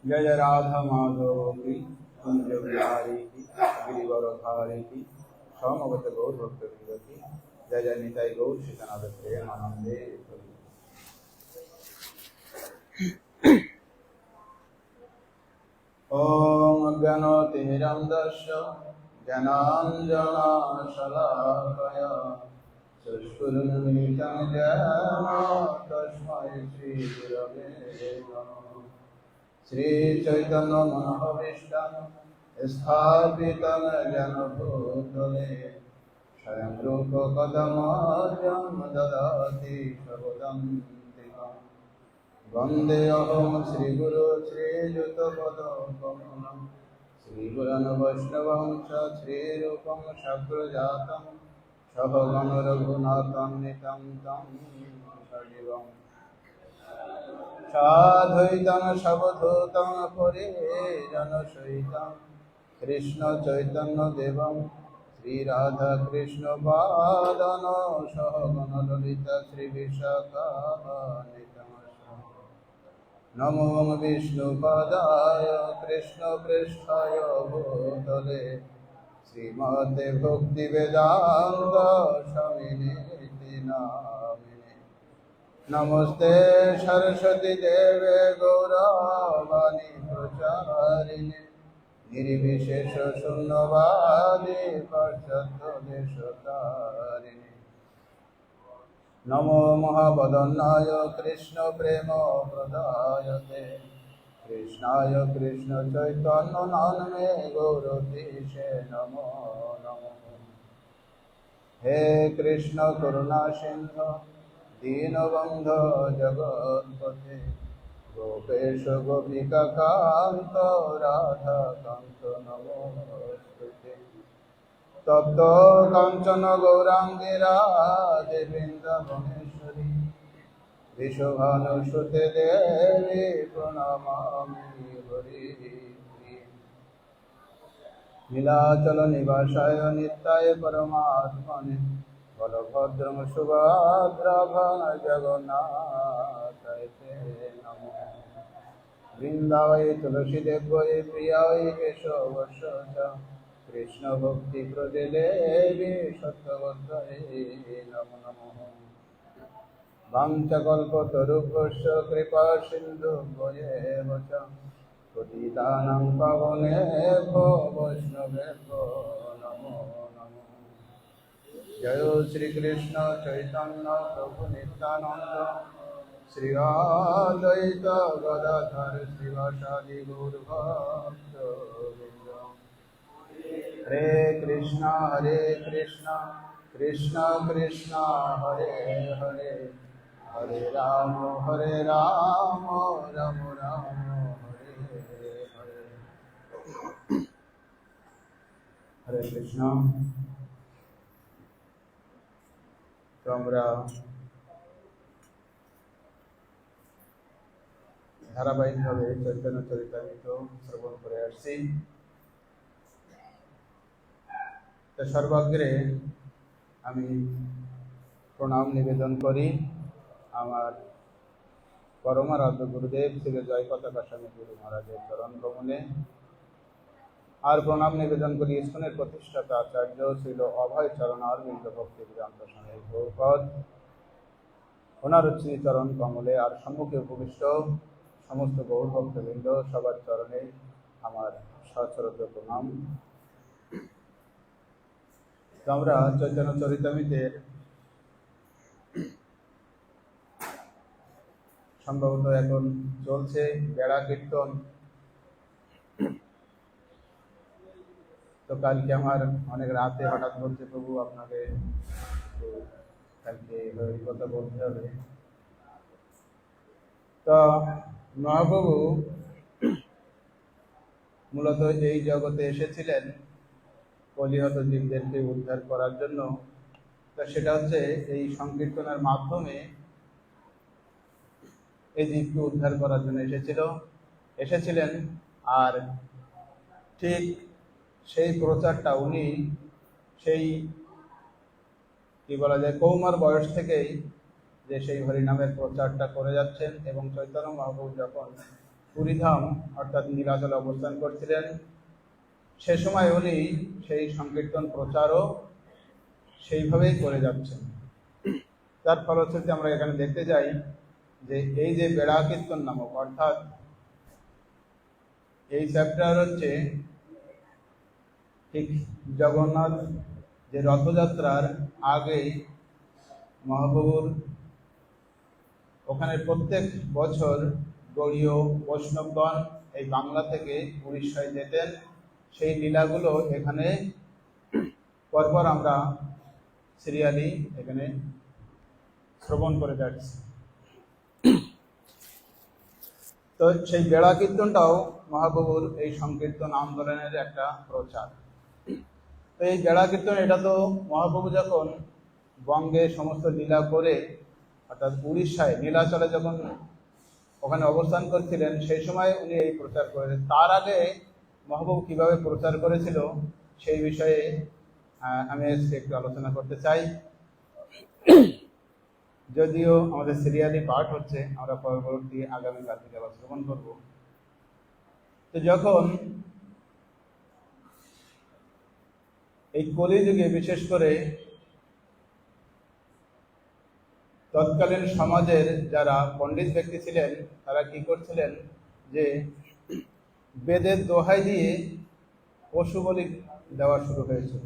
जय जय राधा माधव की कुंज बिहारी की गिरिवरधारी की समवत गौर भक्त की जय जय निताई गौर श्रीनाथ प्रेमानंदे। ओम ज्ञानतिमिरन्धस्य ज्ञानाञ्जनशलाकया चक्षुरुन्मिलितं येन तस्मै श्रीगुरवे नमः। श्री चैतन्य मनोभीष्टं स्थापितं येन भूतले स्वयं रूप कदमार्यं ददाति सर्वदन्तिकम्। वन्देऽहं श्रीगुरो श्रीयुतपदकमलं श्रीगुरन् वैष्णवं च श्रीरूपं शक्रजातं सहगण रघुनाथान्वितं तं सजीवम् साद्वैतं सवधूतं परिजनसहितं कृष्ण चैतन्य देवं श्रीराधाकृष्णपादान् सहगण ललिता श्रीविशाखान्वितं। नमो विष्णुपादाय कृष्णपृष्ठाय भूतले श्रीमते भक्तिवेदान्त स्वामिनीति नामिने। नमस्ते सरस्वती देवे गौरवाणी प्रचारिणे निर्विशेष शून्यवादी पाश्चात्यदेशतारिणे। नमो महावदन्नाय कृष्ण प्रेम प्रदायते कृष्णाय कृष्ण चैतन्य नामने गौरतीशे नमो नमः। हे कृष्ण करुणा सिंधु दीनबन्धो जगत्पते गोपेश गोपिका कान्त राधा कान्त नमोस्तुते। तप्त कांचन गौरांगी राधे वृंदावनेश्वरी विश्वभानुसुते देवी प्रणमामि हरिप्रिये। नीलाचल निवासाय नित्याय परमात्मने बलभद्रं सुभद्राभं जगन्नाथाय ते नमः। वृंदावै तुलसीदेव्यै प्रियायै केशवस्य कृष्ण भक्ति प्रदे देवी सत्यवत्यै नमो नमः। वाञ्छकल्पतरुभ्यश्च कृपा सिन्धुभ्येव च पतितानां पावनेभ्यो वैष्णवेभ्यो नमो नमः। जय श्री कृष्ण चैतन्य प्रभु नित्यानंद श्री अद्वैत गदाधर श्रीवासादि गौरभक्तवृंद। हरे কৃষ্ণ কৃষ্ণ কৃষ্ণ হরে হরে হরে রাম রাম রাম হরে হরে। হরে কৃষ্ণ। তো আমরা ধারাবাহিকভাবে চৈতন্য চরিতামৃত শ্রবণ করে আসছি। তো সর্বাগ্রে আমি প্রণাম নিবেদন করি আমার পরমারাধ্য গুরুদেব শ্রী জয় পতাকা স্বামী গুরু মহারাজের চরণ কমলে। আর প্রণাম নিবেদন করি ইস্কনের প্রতিষ্ঠাতা আচার্য শ্রীল অভয় চরণার মিন্দ ভক্তি বেদান্ত স্বামী গৌরপদ, ওনার শ্রী চরণ কমলে আর সম্মুখে উপবিষ্ট সমস্ত গৌর ভক্তবৃন্দ সবার চরণে আমার সশ্রদ্ধ প্রণাম। আমরা চৈতন্য চরিতামৃতের সম্ভবত এখন চলছে বেড়া কীর্তন। তো কালকে আমার অনেক রাতে হঠাৎ বলছে প্রভু আপনাকে কালকে ওই কথা বলতে হবে। তো মহাপ্রভু মূলত এই জগতে এসেছিলেন কলিহত জীবদেরকে উদ্ধার করার জন্য। তা সেটা হচ্ছে এই সংকীর্তনের মাধ্যমে এই জীবকে উদ্ধার করার জন্য এসেছিলেন। আর ঠিক সেই প্রচারটা উনি সেই কি বলা যায় কৌমার বয়স থেকেই যে সেই হরিনামের প্রচারটা করে যাচ্ছেন। এবং চৈতন্য মহাপ্রভু যখন পুরীধাম অর্থাৎ নীলাচলে অবস্থান করছিলেন সে সময় উনি সেই সংকীর্তন প্রচারও সেইভাবেই করে যাচ্ছেন। তার ফলশ্রুতি আমরা এখানে দেখতে যাই যে এই যে বেড়া কীর্তন নামক অর্থাৎ এই চ্যাপ্টার হচ্ছে ঠিক জগন্নাথ যে রথযাত্রার আগেই মহাপ্রভুর ওখানে প্রত্যেক বছর গৌড়ীয় বৈষ্ণবগণ এই বাংলা থেকে উড়িষ্যায় যেতেন। সেই লীলাগুলো এখানে পরপর আমরা সিরিয়ালি এখানে শ্রবণ করে যাচ্ছি। তো সেই বেড়া কীর্তনটাও মহাপ্রভুর এই সংকীর্তন আন্দোলনের একটা প্রচার। তো এই বেড়া কীর্তন এটা তো মহাপ্রভু যখন বঙ্গে সমস্ত লীলা করে অর্থাৎ উড়িষ্যায় নীলাচলে যখন ওখানে অবস্থান করছিলেন সেই সময় উনি এই প্রচার করেছেন। তার আগে মহাপ্রভু কিভাবে প্রচার করেছিল সেই বিষয়ে আমি একটু আলোচনা করতে চাই। যদিও আমাদের সিরিয়ালি পাঠ হচ্ছে, আমরা পরবর্তী আগামীকাল থেকে আবার শ্রবণ করব। তো যখন এই কলিযুগে বিশেষ করে তৎকালীন সমাজের যারা পণ্ডিত ব্যক্তি ছিলেন তারা কি করছিলেন যে বেদের দোহাই দিয়ে পশু বলি দেওয়া শুরু হয়েছিল।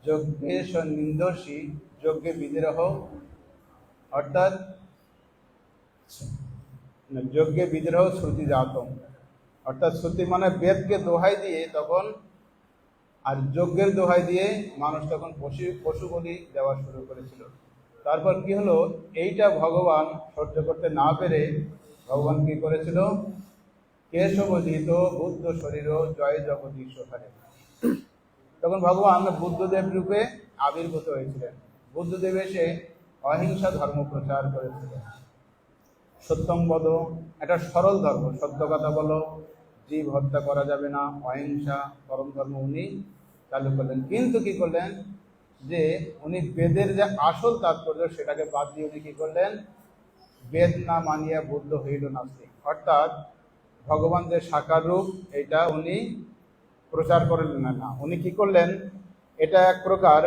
যজ্ঞে সন্নিন্দর্ষী যজ্ঞে বিদ্রোহ অর্থাৎ যজ্ঞে বিদ্রোহ শ্রুতি জাতম অর্থাৎ শ্রুতি মানে বেদকে দোহাই দিয়ে তখন আর যজ্ঞের দোহাই দিয়ে মানুষ তখন পশু বলি দেওয়া শুরু করেছিল। তারপর কি হলো, এইটা ভগবান সহ্য করতে না পেরে ভগবান কি করেছিল, কেশবধিত বুদ্ধ শরীর জয় জগদীশ হরে। তখন ভগবান বুদ্ধদেব রূপে আবির্ভূত হয়েছিলেন। বুদ্ধদেব এসে অহিংসা ধর্ম প্রচার করেছিলেন। সত্যম বদ, একটা সরল ধর্ম, সত্য কথা বলো, জীব হত্যা করা যাবে না, অহিংসা পরম ধর্ম উনি চালু করলেন। কিন্তু কি করলেন যে উনি বেদের যে আসল তাৎপর্য সেটাকে বাদ দিয়ে উনি কি করলেন, বেদ না মানিয়া বুদ্ধ হইল নাস্তিক, অর্থাৎ ভগবান যে সাকার রূপ এটা উনি প্রচার করলেন না। উনি কি করলেন, এটা এক প্রকার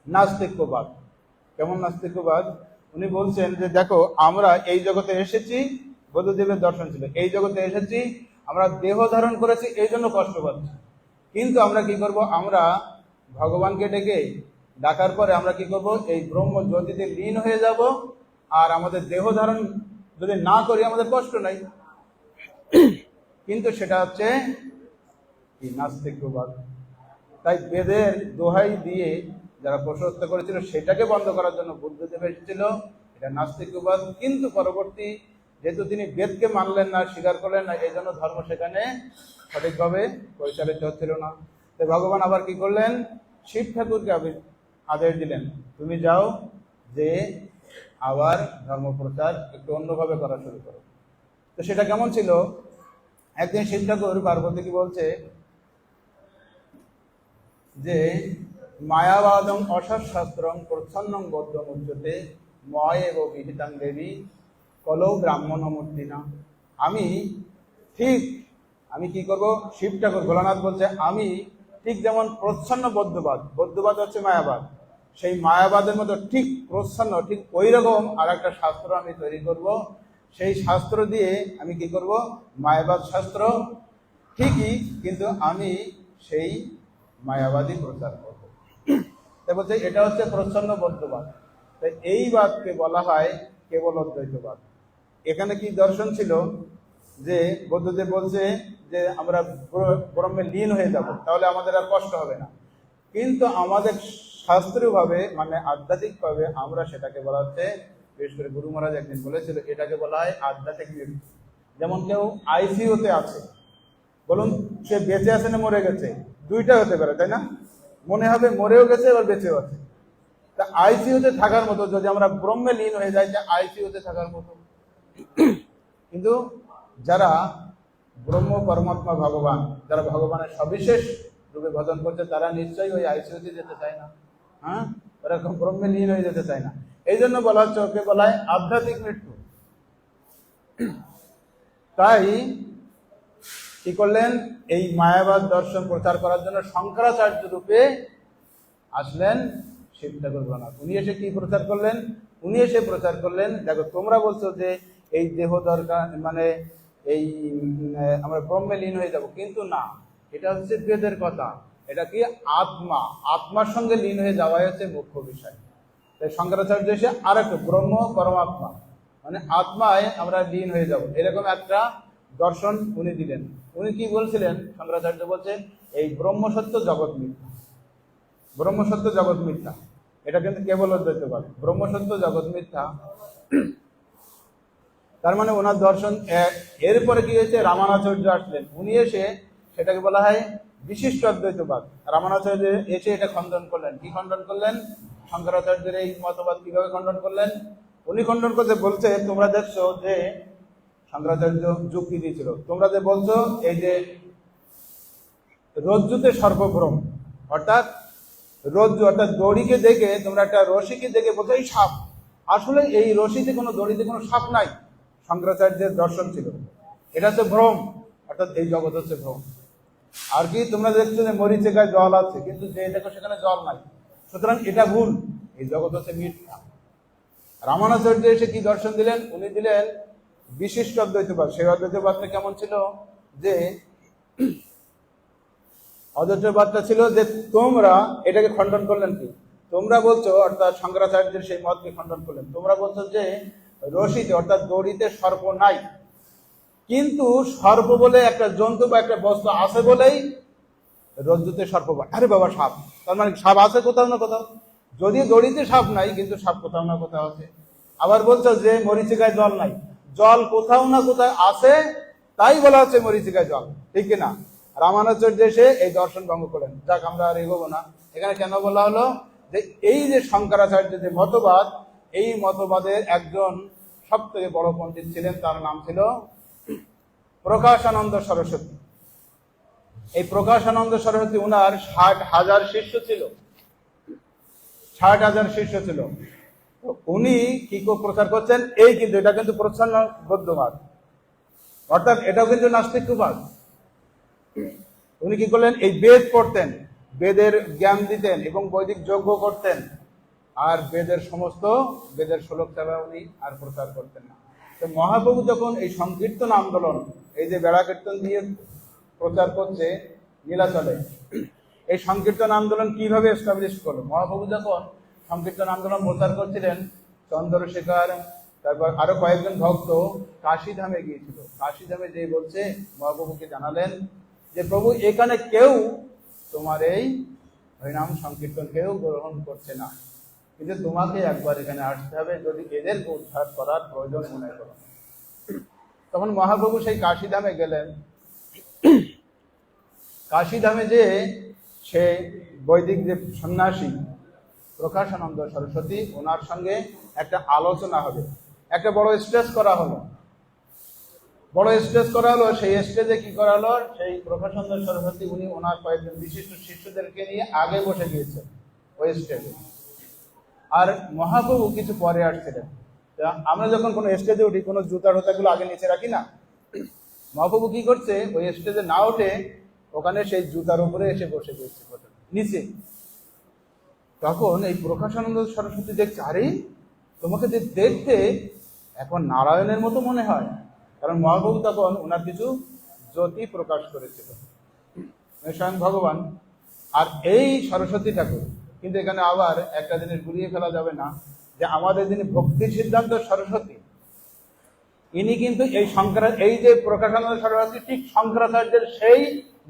নাস্তিক্যবাদ। কেমন নাস্তিক্যবাদ? উনি বলছেন যে দেখো আমরা এই জগতে এসেছি, বুদ্ধদেবের দর্শন ছিল, এই জগতে এসেছি আমরা দেহ ধারণ করেছি এই জন্য কষ্ট পাচ্ছি, কিন্তু আমরা কি করব, আমরা ভগবানকে ডেকে ডাকার পরে আমরা কি করব, এই ব্রহ্ম জ্যোতিতে লীন হয়ে যাব, আর আমাদের দেহ ধারণ যদি না করি আমাদের কষ্ট নাই। কিন্তু সেটা হচ্ছে কি নাস্তিক্যবাদ। তাই বেদের দোহাই দিয়ে যারা পশু হত্যা করেছিল সেটাকে বন্ধ করার জন্য বুদ্ধদেব এসেছিল, এটা নাস্তিকবাদ। কিন্তু পরবর্তী যেহেতু তিনি বেদকে মানলেন না, স্বীকার করলেন না, এই জন্য ধর্ম সেখানে সঠিকভাবে পরিচালিত হচ্ছিল না। তাই ভগবান আবার কি করলেন, শিব ঠাকুরকে আদেশ দিলেন, তুমি যাও, যে আবার ধর্ম প্রচার একটু অন্যভাবে করা শুরু করো। তো সেটা কেমন ছিল, একদিন শিব ঠাকুর পার্বতীকে বলছে যে মায়াবাদং অসৎশাস্ত্রং প্রচ্ছন্নং বদ্ধম উচ্যতে ময় এব বিহিতাং দেবী কলৌ ব্রাহ্মণ মূর্তি না। আমি কি করব, শিব ঠাকুর ভোলানাথ বলছে, আমি ঠিক যেমন প্রচ্ছন্ন বৌদ্ধবাদ, বৌদ্ধবাদ হচ্ছে মায়াবাদ, সেই মায়াবাদের মতো ঠিক প্রচ্ছন্ন, ঠিক ওই রকম আর একটা শাস্ত্র আমি তৈরি করব। সেই শাস্ত্র দিয়ে আমি কি করব, মায়াবাদ শাস্ত্র ঠিকই, কিন্তু আমি সেই মায়াবাদী প্রচার করব। তাই বলছে এটা হচ্ছে প্রচ্ছন্ন বৌদ্ধবাদ। তাই এই বাদকে বলা হয় কেবল অদ্বৈতবাদ। এখানে কি দর্শন ছিল, যে বৌদ্ধদেব বলছে যে আমরা ব্রহ্মে লীন হয়ে যাব, তাহলে আমাদের আর কষ্ট হবে না। কিন্তু আমাদের শাস্ত্রীয়ভাবে মানে আধ্যাত্মিকভাবে আমরা সেটাকে বলা হচ্ছে, বিশেষ করে গুরু মহারাজ একদিন বলেছিল, এটাকে বলা হয় আধ্যাত্মিক মৃত্যু। যেমন কেউ আইসিইউতে আছে, বলুন সে বেঁচে আছে না মরে গেছে, দুইটা হতে পারে, তাই না? মনে হবে মরেও গেছে এবার বেঁচেও আছে। তা আইসিইউতে থাকার মতো যদি আমরা ব্রহ্মে লীন হয়ে যাই, যে আইসিইউতে থাকার মতো। কিন্তু যারা ব্রহ্ম পরমাত্মা ভগবান, যারা ভগবানের সবিশেষ রূপে ভজন করছে, তারা নিশ্চয়ই ওই আইসিইউতে যেতে চায় না। হ্যাঁ, ওরা ব্রহ্মে লীন হয়ে যেতে চায় না। এই জন্য বলা হচ্ছে, ওকে বলা হয় আধ্যাত্মিক মৃত্যু। তাই কি করলেন, এই মায়াবাদ দর্শন প্রচার করার জন্য শঙ্করাচার্য রূপে আসলেন শিব ঠাকুর ভোলানাথ। উনি এসে কি প্রচার করলেন, উনি এসে প্রচার করলেন, দেখো তোমরা বলছো যে এই দেহ দরকার, মানে এই আমরা ব্রহ্মে লীন হয়ে যাব, কিন্তু না, এটা হচ্ছে বেদের কথা। এটা কি আত্মা, আত্মার সঙ্গে লীন হয়ে যাওয়াই হচ্ছে মুখ্য বিষয়। তাই শঙ্করাচার্য এসে আর একটা ব্রহ্ম পরমাত্মা মানে আত্মায় আমরা লীন হয়ে যাব, এরকম একটা দর্শন উনি দিলেন। উনি কি বলছিলেন, শঙ্করাচার্য বলছেন এই ব্রহ্মসত্য জগৎ মিথ্যা, ব্রহ্মসত্য জগৎ মিথ্যা। এটা কিন্তু কেবল অদ্বৈতবাদ, ব্রহ্মসত্য জগৎ মিথ্যা। তার মানে ওনার দর্শন। এরপরে কি হয়েছে, রামানুজাচার্য আসলেন, উনি এসে সেটাকে বলা হয় বিশিষ্ট অদ্বৈতবাদ। রামানুজাচার্য এসে এটা খণ্ডন করলেন। কি খণ্ডন করলেন, শঙ্করাচার্যের এই মতবাদ কিভাবে খণ্ডন করলেন, উনি খণ্ডন করতে বলছে, তোমরা দেখছো যে শঙ্করাচার্য যুক্তি দিয়েছিল, তোমরা যে বলছো এই যে রজ্জুতে সর্বভ্রম, অর্থাৎ রজ্জু অর্থাৎ দড়িকে দেখে তোমরা একটা রশিকে দেখে বলছো এই সাপ, আসলে এই রশিতে কোনো দড়িতে কোনো সাপ নাই। শঙ্করাচার্যের দর্শন ছিল এটা হচ্ছে ভ্রম, অর্থাৎ এই জগৎ হচ্ছে ভ্রম। আর কি তোমরা দেখছো যে মরিচিকায় জল আছে, কিন্তু যে দেখো সেখানে জল নাই, সুতরাং এটা ভুল, এই জগৎ হচ্ছে মিথ্যা। রামানুজাচার্য এসে কি দর্শন দিলেন, উনি দিলেন বিশিষ্ট অদ্বৈতবাদ। সেই অদ্বৈতবাদটা কেমন ছিল, যে অদ্বৈতবাদটা ছিল যে তোমরা এটাকে খণ্ডন করলেন কি, তোমরা বলছো, অর্থাৎ শঙ্করাচার্যের সেই মতকে খণ্ডন করলেন, তোমরা বলছো যে রশিতে অর্থাৎ দড়িতে সর্প নাই, কিন্তু সর্প বলে একটা জন্তু বা একটা বস্তু আছে বলেই রজ্জুতে সর্প। আরে বাবা সাপ, তার মানে সাপ আছে কোথাও না কোথাও, যদিও দড়িতে সাপ নাই কিন্তু সাপ কোথাও না কোথাও আছে। আবার বলছো যে মরিচিকায় জল নাই, জল কোথাও না কোথাও আছে, তাই বলা হচ্ছে মরিচিকায় জল, ঠিক কিনা? রামানুজাচার্য এসে এই দর্শন ভঙ্গ করেন। যাক, আমরা আর এগোবো না। এখানে কেন বলা হলো, যে এই যে শঙ্করাচার্যের যে মতবাদ, এই মতবাদের একজন সব থেকে বড় পণ্ডিত ছিলেন, তার নাম ছিল প্রকাশানন্দ সরস্বতী। এই প্রকাশানন্দ সরস্বতী, উনার 60,000 শিষ্য ছিল, 60,000 শিষ্য ছিল। উনি কি প্রচার করছেন, এই কিন্তু এটা কিন্তু প্রচ্ছন্ন বৌদ্ধবাদ, অর্থাৎ এটাও কিন্তু নাস্তিকবাদ। উনি কি করলেন, এই বেদ পড়তেন, বেদের জ্ঞান দিতেন এবং বৈদিক যজ্ঞ করতেন, আর বেদের শ্লোক ছাড়া উনি আর প্রচার করতেন না। তো মহাপ্রভু যখন এই সংকীর্তন আন্দোলন, এই যে বেড়া কীর্তন দিয়ে প্রচার করছে নীলাচলে, এই সংকীর্তন আন্দোলন কিভাবে এস্টাবলিশ করলো, মহাপ্রভু যখন সংকীর্তন আন্দোলন প্রচার করছিলেন, চন্দ্রশেখর তারপর আরো কয়েকজন ভক্ত কাশীধামে গিয়েছিল। কাশীধামে যে বলছে, মহাপ্রভুকে জানালেন যে প্রভু, এখানে কেউ তোমার এই হরিনাম সংকীর্তন কেউ গ্রহণ করছে না, কিন্তু তোমাকে একবার এখানে আসতে হবে যদি এদেরকে উদ্ধার করার প্রয়োজন মনে করো। তখন মহাপ্রভু সেই কাশীধামে গেলেন। কাশীধামে যে সে বৈদিক যে সন্ন্যাসী প্রকাশানন্দ সরস্বতী, ওনার সঙ্গে একটা আলোচনা হবে, একটা বড় স্টেজ করা হলো। সেই স্টেজে কি করা হলো, সেই প্রকাশানন্দ সরস্বতী উনি ওনার কয়েকজন বিশিষ্ট শিষ্যদেরকে নিয়ে আগে বসে গিয়েছেন ওই স্টেজে, আর মহাপ্রভু কিছু পরে আসছিলেন। আমরা যখন কোনো স্টেজে উঠি কোনো জুতা টুতাগুলো আগে নিচে রাখি না, মহাপ্রভু কি করছে, ওই স্টেজে না উঠে ওখানে সেই জুতার উপরে এসে বসে গিয়েছে নিচে। তখন এই প্রকাশানন্দ সরস্বতী দেখছে, আরে তোমাকে যে দেখতে এখন নারায়ণের মতো মনে হয়, কারণ মহাপ্রভু তখন ওনার কিছু জ্যোতি প্রকাশ করেছিল, স্বয়ং ভগবান। আর এই সরস্বতী ঠাকুর, কিন্তু এখানে আবার একটা জিনিস গুলিয়ে ফেলা যাবে না, যে আমাদের যিনি ভক্তি সিদ্ধান্ত সরস্বতী, ইনি কিন্তু এই যে প্রকাশানন্দ সরস্বতী ঠিক শঙ্করাচার্যের সেই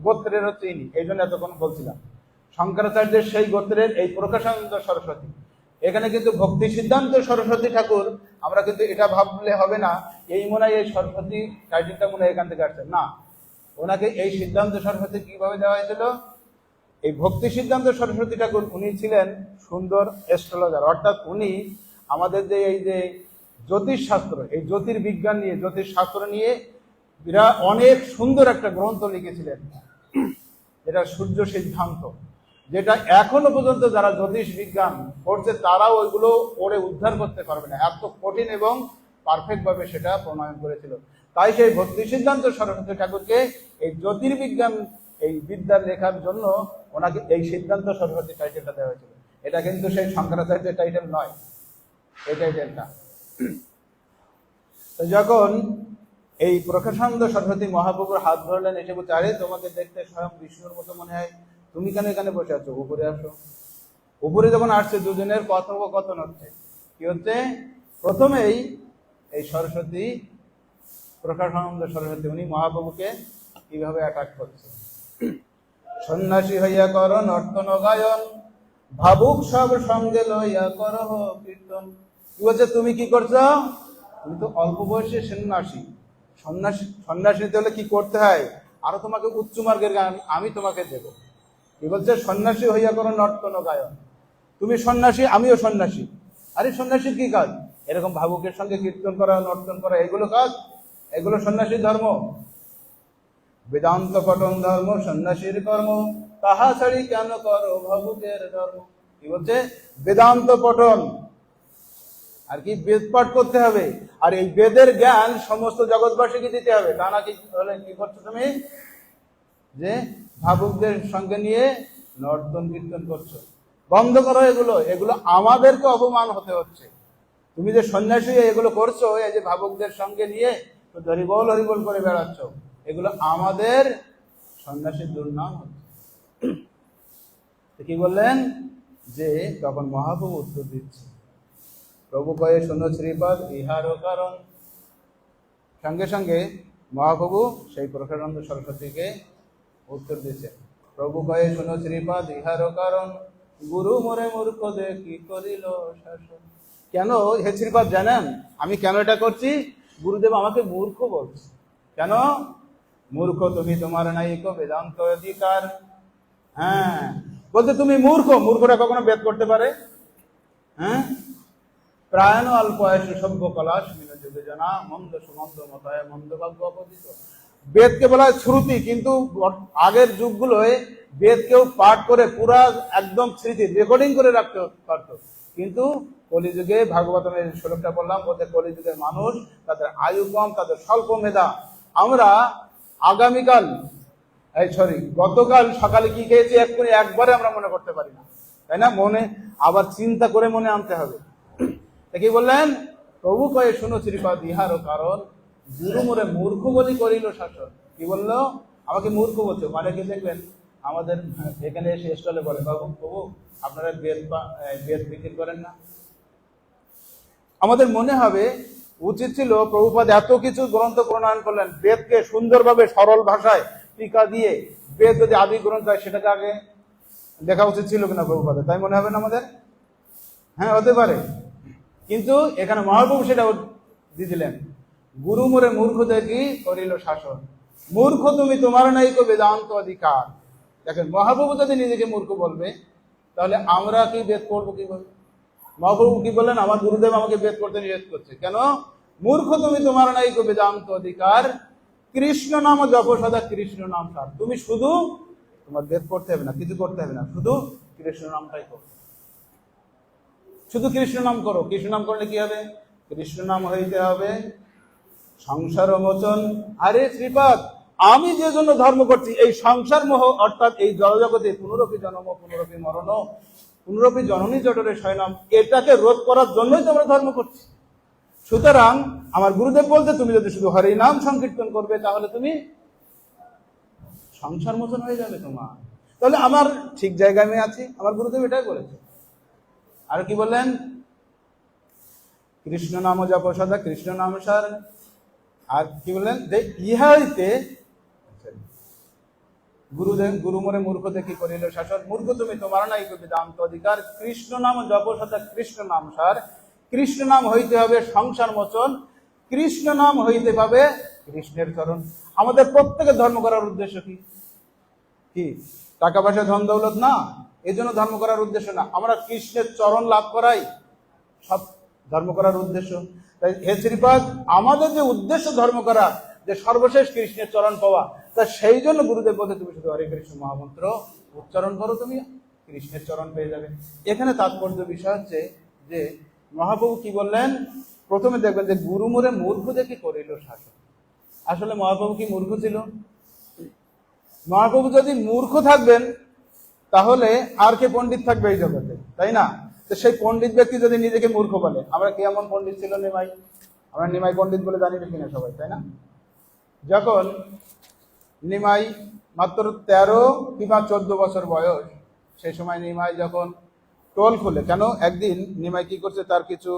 গোত্রের হচ্ছে ইনি। এই জন্য এতক্ষণ বলছিলাম শঙ্করাচার্যের সেই গোত্রের এই প্রকাশানন্দ সরস্বতী। এখানে কিন্তু ভক্তি সিদ্ধান্ত সরস্বতী ঠাকুর, আমরা কিন্তু এটা ভাবলে হবে না এই মনে হয় এই সরস্বতী টাইটেলটা মনে হয় এখান থেকে আসছে না। ওনাকে এই সিদ্ধান্ত সরস্বতী কিভাবে দেওয়া হয়েছিল, এই ভক্তি সিদ্ধান্ত সরস্বতী ঠাকুর উনি ছিলেন সুন্দর অ্যাস্ট্রোলজার, অর্থাৎ উনি আমাদের যে এই যে জ্যোতিষশাস্ত্র, এই জ্যোতির্বিজ্ঞান নিয়ে, জ্যোতিষশাস্ত্র নিয়ে বিরাট অনেক সুন্দর একটা গ্রন্থ লিখেছিলেন, যেটা সূর্য সিদ্ধান্ত, যেটা এখনো পর্যন্ত যারা জ্যোতিষ বিজ্ঞান করছে তারাও ওইগুলো পড়ে উদ্ধার করতে পারবে না, এত কঠিন এবং পারফেক্ট ভাবে সেটা প্রণয়ন করেছিল। তাই সেই ভক্তি সিদ্ধান্ত সরস্বতী ঠাকুরকে এই জ্যোতির্বিজ্ঞান এই বিদ্যার লেখার জন্য ওনাকে এই সিদ্ধান্ত সরস্বতী টাইটেলটা দেওয়া হয়েছিল। এটা কিন্তু সেই শঙ্করাচার্যের টাইটেল নয়, এই টাইটেলটা। তো যখন এই প্রকাশানন্দ সরস্বতী মহাপ্রভুর হাত ধরলেন, এসে বলছে, আরে তোমাকে দেখতে স্বয়ং বিষ্ণুর মতো মনে হয়, তুমি কেন এখানে বসে আছো, উপরে আসো। উপরে যখন আসছে দুজনের কথোপকথন হচ্ছে, কি হচ্ছে, প্রথমেই এই সরস্বতী প্রকাশানন্দ সরস্বতী উনি মহাপ্রভুকে কিভাবে অ্যাটাক করছে, সন্ন্যাসী হইয়া কর নর্তন গায়ন, ভাবুক সব সঙ্গে লইয়া করহ কীর্তন। কি বলছে, তুমি কি করছো, তুমি তো অল্প বয়সে সন্ন্যাসী, সন্ন্যাসী নিতে হলে কি করতে হয়, আরো তোমাকে উচ্চ মার্গের গান আমি তোমাকে দেব। কি বলছে, সন্ন্যাসী হইয়া করো নর্তন গায়ন, তুমি সন্ন্যাসী আমিও সন্ন্যাসী। আরে সন্ন্যাসীর কি কাজ, এরকম ভাবুকের সঙ্গে কীর্তন করা, নর্তন করা, এগুলো কাজ, এগুলো সন্ন্যাসীর ধর্ম। বেদান্ত পঠন ধর্ম সন্ন্যাসীর কর্ম, তাহা ছাড়ি কেন করো ভাবুকের ধর্ম। কি বলছে, বেদান্ত পঠন, আর কি বেদ পাঠ করতে হবে, আর এই বেদের জ্ঞান সমস্ত জগৎবাসীকে দিতে হবে। তা না কি হলে কি করছো তুমি, যে ভাবুকদের সঙ্গে নিয়ে নর্তন কীর্তন করছো, বন্ধ করো এগুলো, এগুলো আমাদেরকে অপমান হতে হচ্ছে। তুমি যে সন্ন্যাসী এগুলো করছো, এই যে ভাবুকদের সঙ্গে নিয়ে তো হরিবল হরিবল করে বেড়াচ্ছ, এগুলো আমাদের সন্ন্যাসীর দুর্নাম হচ্ছে। কি বললেন, যে তখন মহাপ্রভু উত্তর দিচ্ছে, প্রভু কয়ে শোনো শ্রীপদ ইহারও কারণ। সঙ্গে সঙ্গে মহাপ্রভু সেই প্রকাশানন্দ সরস্বতীকে উত্তর দিচ্ছে, প্রভু কয়ে শোনো শ্রীপদ ইহারও কারণ, গুরু মোরে মূর্খ দে কি করিল শাসন। কেন হে শ্রীপদ জানেন আমি কেন এটা করছি, গুরুদেব আমাকে মূর্খ বলছে। কেন মূর্খ, তুমি তোমার নাইক বেদান্ত অধিকার। হ্যাঁ বলতে তুমি মূর্খ, মূর্খরা কখনো বেদ করতে পারে, হ্যাঁ, প্রায়ণ অল্প বয়সে সভ্য কলাশ মিলে যুগে জানা, মন্দ সুমন্দ মতায় মন্দ ভাগ্য অপদিত। বেদকে বলা হয় শ্রুতি, কিন্তু আগের যুগগুলোয় বেদ কেউ পাঠ করে পুরা একদম স্মৃতি রেকর্ডিং করে রাখতে পারত, কিন্তু কলিযুগে ভাগবতের শ্লোকটা বললাম, বলতে কলিযুগের মানুষ তাদের আয়ু কম, তাদের স্বল্প মেধা। আমরা আগামীকাল গতকাল সকালে কি খেয়েছি একবারে আমরা মনে করতে পারি না, তাই না, মনে আবার চিন্তা করে মনে আনতে হবে। কি বললেন, প্রভু কয়ে শুনো শ্রীপদ ইহারও কারণ, গুরু মোরে মূর্খ বলি করিল শাসন। কি বললো, আমাকে মূর্খ বলছো। মানে কি দেখবেন আমাদের এখানে এসে স্টলে বলে, বাবু প্রভু আপনারা বেদ বিক্রি করেন না। আমাদের মনে হবে উচিত ছিল প্রভুপাদ এত কিছু গ্রন্থ প্রণয়ন করলেন, বেদকে সুন্দরভাবে সরল ভাষায় টিকা দিয়ে, বেদ যদি আদি গ্রন্থ হয় সেটাকে আগে দেখা উচিত ছিল কিনা প্রভুপাদের, তাই মনে হবে না আমাদের? হ্যাঁ, হতে পারে। কিন্তু এখানে মহাপ্রভু সেটা দিয়ে দিলেন, গুরু মোরে মূর্খ দেখি করিল শাসন, মূর্খ তুমি তোমার নাইকো বেদান্ত অধিকার। দেখেন, মহাপ্রভু যদি নিজেকে মূর্খ বলবে, তাহলে আমরা কি বেদ পড়বো কিভাবে? মহাপ্রভু কি বললেন? আমার গুরুদেব আমাকে বেদ পড়তে নিষেধ করছে কেন? মূর্খ তুমি তোমার নাইকো বেদান্ত অধিকার, কৃষ্ণ নাম জপ সদা কৃষ্ণ নাম সার। তুমি শুধু, তোমার বেদ পড়তে হবে না, কিছু করতে হবে না, শুধু কৃষ্ণ নামটাই করো, শুধু কৃষ্ণ নাম করো। কৃষ্ণ নাম করলে কি হবে? কৃষ্ণ নাম হইতে হবে সংসার মোচন। আরে শ্রীপাদ, আমি যে জন্য ধর্ম করছি, এই সংসার মোহ, অর্থাৎ এই জড়জগতে পুনরপি জন্ম পুনরপি মরণ পুনরপি জননী জঠরে শয়নম, এটাকে রোধ করার জন্যই তো আমরা ধর্ম করছি। সুতরাং আমার গুরুদেব বলতে, তুমি যদি শুধু হরি নাম সংকীর্তন করবে, তাহলে তুমি সংসার মোচন হয়ে যাবে তোমার। তাহলে আমার ঠিক জায়গায় আমি আছি, আমার গুরুদেব এটাই বলেছে। আর কি বললেন? কৃষ্ণ নাম জপ সদা কৃষ্ণ নাম সার। আর কি বললেন? যে ইহাইতে গুরুদেব গুরু মোরে মূর্খ দেখি করিল শাসন, মূর্খ তুমি তোমার নাই বেদান্ত অধিকার, কৃষ্ণ নাম জপ সদা কৃষ্ণ নাম সার। কৃষ্ণ নাম হইতে হবে সংসার মোচন, কৃষ্ণ নাম হইতে পাবে কৃষ্ণের চরণ। আমাদের প্রত্যেকের ধর্ম করার উদ্দেশ্য কি? কি টাকা পয়সা ধন দৌলত না, এই জন্য ধর্ম করার উদ্দেশ্য না, আমরা কৃষ্ণের চরণ লাভ করাই সব ধর্ম করার উদ্দেশ্য। তাই হে শ্রীপাদ, আমাদের যে উদ্দেশ্য ধর্ম করা, যে সর্বশেষ কৃষ্ণের চরণ পাওয়া, তা সেই জন্য গুরুদেব বলতে, তুমি শুধু হরে কৃষ্ণ মহামন্ত্র উচ্চারণ করো, তুমি কৃষ্ণের চরণ পেয়ে যাবে। এখানে তাৎপর্য বিষয় হচ্ছে যে মহাপ্রভু কি বললেন? প্রথমে দেখবেন যে গুরু মোরে মূর্খ দেখি করিল শাসন। আসলে মহাপ্রভু কি মূর্খ ছিল? মহাপ্রভু যদি মূর্খ থাকবেন, তাহলে আর কে পণ্ডিত থাকবে এই জগতে, তাই না? তো সেই পণ্ডিত ব্যক্তি যদি নিজেকে মূর্খ বলে, আমরা কি এমন পণ্ডিত ছিল নিমাই? আমরা নিমাই পণ্ডিত বলে জানি কিনা সবাই, তাই না? যখন নিমাই মাত্র 13 কিংবা 14 বছর বয়স, সেই সময় নিমাই যখন টোল খুলে, কেন একদিন নিমাই কি করছে, তার কিছু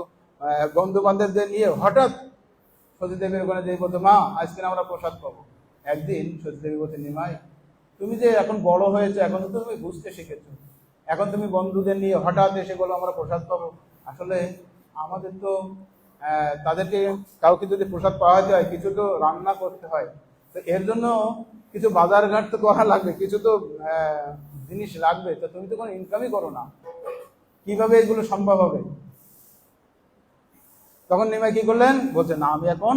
বন্ধু বান্ধবদের নিয়ে হঠাৎ সতীদেবীর ওখানে যে বলতো, মা আজকে আমরা প্রসাদ পাবো। একদিন সতীদেবী বলছে, নিমাই তুমি যে এখন বড় হয়েছে, এখন তো তুমি বুঝতে শিখেছো, এখন তুমি বন্ধুদের নিয়ে হঠাৎ এসে বলো আমরা প্রসাদ পাবো। আসলে আমাদের তো তাদেরকে কাউকে যদি প্রসাদ পাওয়া যায়, কিছু তো রান্না করতে হয়, তো এর জন্য কিছু বাজারঘাট তো করা লাগবে, কিছু তো জিনিস লাগবে, তো তুমি তো কোনো ইনকামই করো না, কিভাবে এগুলো সম্ভব হবে? তখন নিমাই কি করলেন? বলছে, না আমি এখন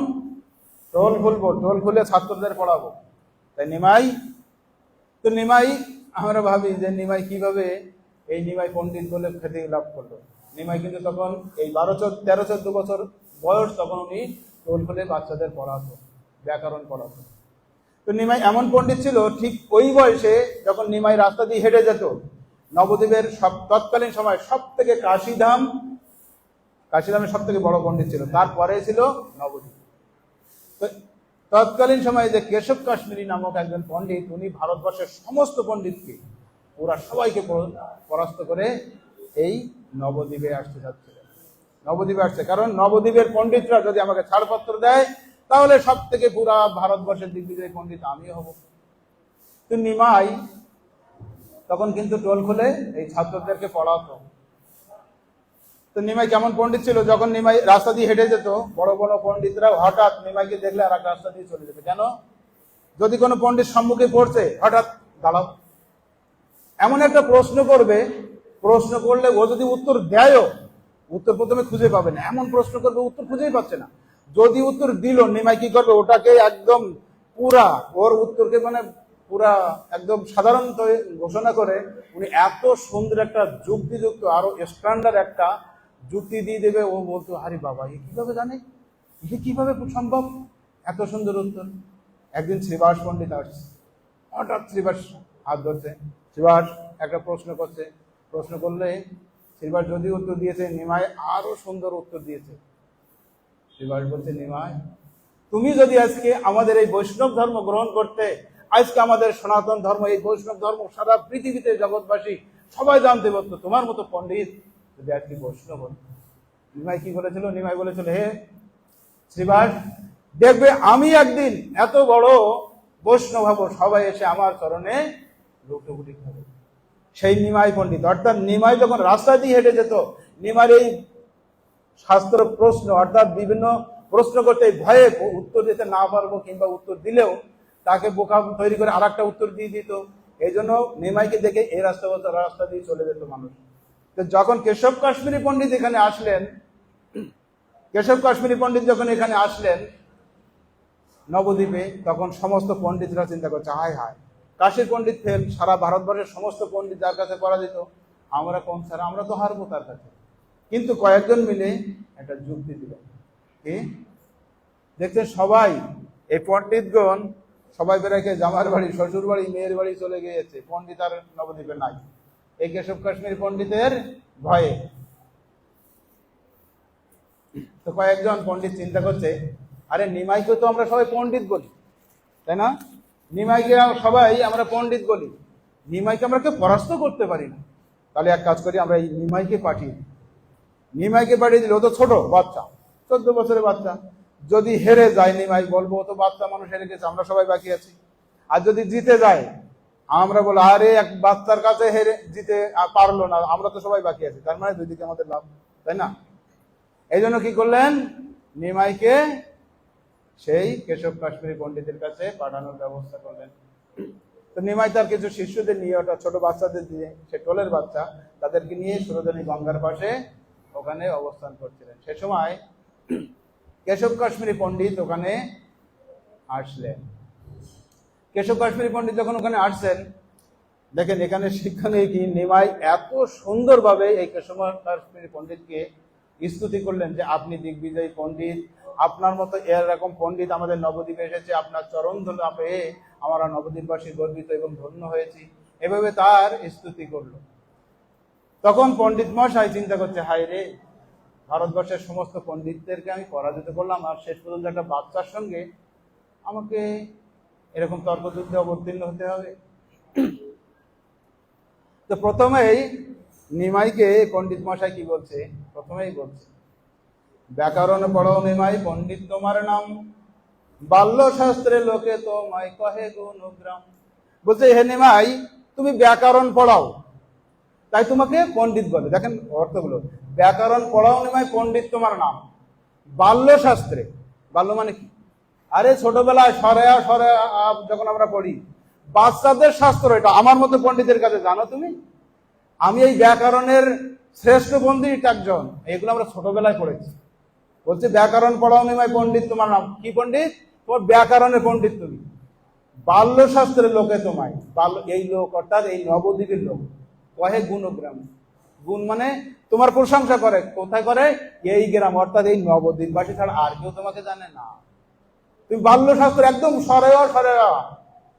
টোল খুলবো, টোল খুলে ছাত্রদের পড়াবো। তাই নিমাই, তো নিমাই আমরা ভাবি যে নিমাই কিভাবে এই নিমাই পণ্ডিত বলে খ্যাতি লাভ করলো। নিমাই কিন্তু তখন এই 13-14 বছর বয়স, তখন উনি টোল খুলে বাচ্চাদের পড়াতো, ব্যাকরণ পড়াতো। তো নিমাই এমন পণ্ডিত ছিল, ঠিক ওই বয়সে যখন নিমাই রাস্তা দিয়ে হেঁটে যেত, নবদ্বীপের তৎকালীন সময় সব থেকে কাশিধামের সব থেকে বড় পণ্ডিত ছিল, তারপরে ছিল নবদ্বীপ। তো তৎকালীন সময়ে যে কেশব কাশ্মীরি নামক একজন পণ্ডিত, উনি ভারতবর্ষের সমস্ত পণ্ডিতকে, ওরা সবাইকে পরাস্ত করে এই নবদ্বীপে আসতে যাচ্ছিলেন। নবদ্বীপে আসছে কারণ নবদ্বীপের পণ্ডিতরা যদি আমাকে ছাড়পত্র দেয়, তাহলে সব থেকে পুরা ভারতবর্ষের দিগ্বিজয়ী পণ্ডিত আমি হব। তো নিমাই তখন কিন্তু টোল খুলে এই ছাত্রদেরকে পড়াতো। তো নিমাই কেমন পণ্ডিত ছিল, যখন নিমাই রাস্তা দিয়ে হেঁটে যেত, বড় বড় পণ্ডিতরা হঠাৎ নিমাইকে দেখলে আর এক রাস্তা দিয়ে চলে যেত। কেন? যদি কোনো পণ্ডিত সম্মুখে পড়ছে, হঠাৎ দাঁড়াও, এমন একটা প্রশ্ন করবে, প্রশ্ন করলে ও যদি উত্তর দেয়ও, উত্তর প্রথমে খুঁজে পাবে না, এমন প্রশ্ন করবে উত্তর খুঁজেই পাচ্ছে না। যদি উত্তর দিল, নিমাই কি করবে, ওটাকে একদম পুরা ওর উত্তরকে মানে পুরা একদম সাধারণত ঘোষণা করে উনি এত সুন্দর একটা যুক্তিযুক্ত আরো স্ট্যান্ডার্ড একটা যুক্তি দিয়ে দেবে। ও বলতো, আরে বাবা, এ কিভাবে জানে, এ কিভাবে সম্ভব, এত সুন্দর উত্তর। একদিন শ্রীবাস পণ্ডিত আসছে, হঠাৎ শ্রীবাস হাত ধরছে, শ্রীবাস একটা প্রশ্ন করছে, প্রশ্ন করলে শ্রীবাস যদি উত্তর দিয়েছে, নিমাই আরো সুন্দর উত্তর দিয়েছে। শ্রীবাস বলছে, নিমাই তুমি যদি আজকে আমাদের এই বৈষ্ণব ধর্ম গ্রহণ করতে, আজকে আমাদের সনাতন ধর্ম, এই বৈষ্ণব ধর্ম সারা পৃথিবীতে জগৎবাসী সবাই জানতে পারতো, তোমার মতো পণ্ডিত যদি আজকে বৈষ্ণব হতো। নিমাই কি বলেছিল? নিমাই বলেছিল, হে শ্রীবাস, দেখবে আমি একদিন এত বড় বৈষ্ণব হব, সবাই এসে আমার চরণে লুটোপুটি খাবে, সেই নিমাই পণ্ডিত। অর্থাৎ নিমাই যখন রাস্তা দিয়ে হেঁটে যেত, নিমাইয়ের এই শাস্ত্র প্রশ্ন অর্থাৎ বিভিন্ন প্রশ্ন করতে ভয়ে উত্তর দিতে না পারবো, কিংবা উত্তর দিলেও তাকে বোকা তৈরি করে আর একটা উত্তর দিয়ে দিত। এই জন্য নিমাইকে দেখে এই রাস্তা দিয়ে চলে যেত মানুষ। তো যখন কেশব কাশ্মীরি পণ্ডিত এখানে আসলেন, কেশব কাশ্মীরি পণ্ডিত যখন এখানে আসলেন নবদ্বীপে, তখন সমস্ত পণ্ডিতরা চিন্তা করছে, হায় হায়, কাশীর পণ্ডিত ফেল, সারা ভারতবর্ষের সমস্ত পণ্ডিত যার কাছে পরাজিত, আমরা কোন ছাড়া, আমরা তো হারবো তার কাছে। কিন্তু কয়েকজন মিলে একটা যুক্তি দিল, কি দেখছেন সবাই এই পণ্ডিতগণ সবাই বেড়াকে জামার বাড়ি, শ্বশুর বাড়ি, মেয়ের বাড়ি চলে গিয়েছে, পণ্ডিত আর নবদ্বীপে নাই এই কেশব কাশ্মীর পণ্ডিতের ভয়ে। তো কয়েকজন পণ্ডিত চিন্তা করছে, আরে নিমাইকে তো আমরা সবাই পণ্ডিত বলি, তাই না? নিমাইকে সবাই আমরা পণ্ডিত বলি, নিমাইকে আমরা কেউ পরাস্ত করতে পারি না। তাহলে এক কাজ করি, আমরা এই নিমাইকে পাঠিয়ে দিই। নিমাইকে পাঠিয়ে দিলে ও তো ছোট বাচ্চা, 14 বছরের বাচ্চা, যদি হেরে যায় নিমাই বলবো ও তো বাচ্চা মানুষ, হেরে গেছে, আমরা সবাই বাকি আছি। আর যদি জিতে যায় আমরা বলো, আরে এক বাচ্চার কাছে হেরে জিতে পারলো না, আমরা তো সবাই বাকি আছি, তার মানে দুই দিকে আমাদের লাভ, তাই না? এই জন্য কি করলেন, নিমাইকে সেই কেশব কাশ্মীরি পণ্ডিতের কাছে পাঠানোর ব্যবস্থা করলেন। তো নিমাই তার কিছু শিষ্যদের নিয়ে, ওটা ছোট বাচ্চাদের দিয়ে, সে টোলের বাচ্চা, তাদেরকে নিয়ে সুরজনী গঙ্গার পাশে ওখানে অবস্থান করছিলেন। সে সময় কেশব কাশ্মীরি পণ্ডিত ওখানে আসলেন। কেশব কাশ্মীরি পণ্ডিত যখন ওখানে আসছেন, দেখেন এখানে শিক্ষা নেই কি, নিমাই এত সুন্দরভাবে এই কেশব কাশ্মীরি পণ্ডিতকে স্তুতি করলেন যে আপনি দিগ্বিজয়ী পণ্ডিত, আপনার মতো এরকম পণ্ডিত আমাদের নবদ্বীপে এসেছে, আপনার চরণ ধুলা পেয়ে আমরা নবদ্বীপবাসী গর্বিত এবং ধন্য হয়েছি, এভাবে তার স্তুতি করলো। তখন পণ্ডিত মশাই চিন্তা করছে, হায় রে, ভারতবর্ষের সমস্ত পণ্ডিতদেরকে আমি পরাজিত করলাম, আর শেষ পর্যন্ত একটা বাচ্চার সঙ্গে আমাকে এরকম তর্কযুদ্ধে অবতীর্ণ হতে হবে। তো প্রথমেই নিমাইকে পণ্ডিত মশাই কি বলছে, প্রথমেই বলছে, ব্যাকরণ পড়াও নিমাই, পণ্ডিত তোমার নাম, বাল্য শাস্ত্রে লোকে তোমায় কহে গুণগ্রাম। বলছে, হে নিমাই, তুমি ব্যাকরণ পড়াও তাই তোমাকে পণ্ডিত বলে। দেখেন অর্থগুলো, ব্যাকরণ পড়াও নিমাই, পণ্ডিত তোমার নাম, বাল্য শাস্ত্রে, বাল্য মানে কি, আরে ছোটবেলায় সরেয়া যখন আমরা পড়ি, বাচ্চাদের শাস্ত্র এটা, আমার মতো পণ্ডিতের কাছে জানো তুমি, আমি এই ব্যাকরণের শ্রেষ্ঠ পণ্ডিত একজন, এগুলো আমরা ছোটবেলায় পড়েছি। বলছে ব্যাকরণ পড়াও নিমাই, পণ্ডিত তোমার নাম, কি পণ্ডিত, তোমার ব্যাকরণের পণ্ডিত তুমি, বাল্য শাস্ত্রের লোকে তোমায়, এই লোক অর্থাৎ এই নবদ্বীপের লোক, কহে গুণগ্রাম, গুণ মানে তোমার প্রশংসা করে, কোথায় করে, এই গ্রাম অর্থাৎ এই নবদ্বীপবাসী ছাড়া আর কেউ তোমাকে জানে না। তুমি বাল্য শাস্ত্র একদম সরেয়া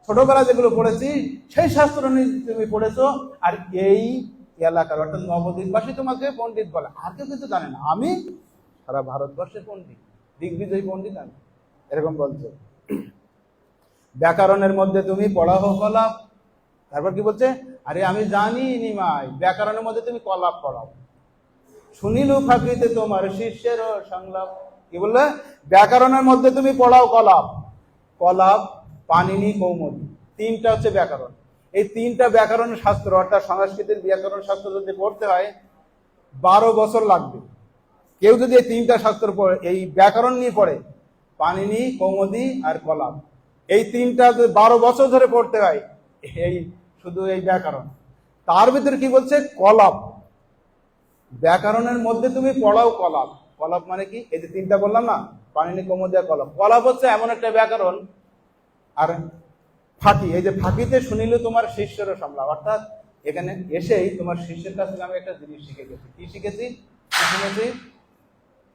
ছোটবেলা যেগুলো পড়েছি সেই শাস্ত্র তুমি পড়েছো, আর এই এলাকার অর্থাৎ নবদ্বীপবাসী তোমাকে পণ্ডিত বলে, আর কেউ কিন্তু জানে না, আমি সারা ভারতবর্ষের পণ্ডিত, দিগ্বিজয়ী পণ্ডিত আমি, এরকম বলছে। ব্যাকরণের মধ্যে তুমি পড়াও কলাপ, তারপর কি বলছে, আরে আমি জানি নিমাই, ব্যাকরণের মধ্যে তুমি কলাপ পড়াও, শুনিলু ফাঁকিতে তোমার শিষ্যের সংলাপ। কি বললে, ব্যাকরণের মধ্যে তুমি পড়াও কলাপ, কলাপ, পাণিনি, কৌমুদী, তিনটা হচ্ছে ব্যাকরণ। এই তিনটা ব্যাকরণ শাস্ত্র অর্থাৎ সংস্কৃতের ব্যাকরণ শাস্ত্র যদি পড়তে হয় 12 বছর লাগবে। কেউ যদি এই তিনটা শাস্ত্র পড়ে, এই ব্যাকরণ নিয়ে পড়ে, পাণিনি, কৌমুদী আর কলাপ, এই তিনটা 12 বছর ধরে পড়তে হয়, এই শুধু এই ব্যাকরণ। তার ভিতরে কি বলছে, কলাপ, ব্যাকরণের মধ্যে তুমি পড়াও কলাপ। কলাপ মানে কি, এই যে তিনটা বললাম না, পাণিনি, কৌমুদী আর কলাপ। কলাপ হচ্ছে এমন একটা ব্যাকরণ, আর ফাঁকি, এই যে ফাঁকিতে শুনিলে তোমার শিষ্যেরও সংলাপ, অর্থাৎ এখানে এসেই তোমার শিষ্যের কাছ থেকে আমি একটা জিনিস শিখে গেছি। কি শিখেছি, কি শুনেছি,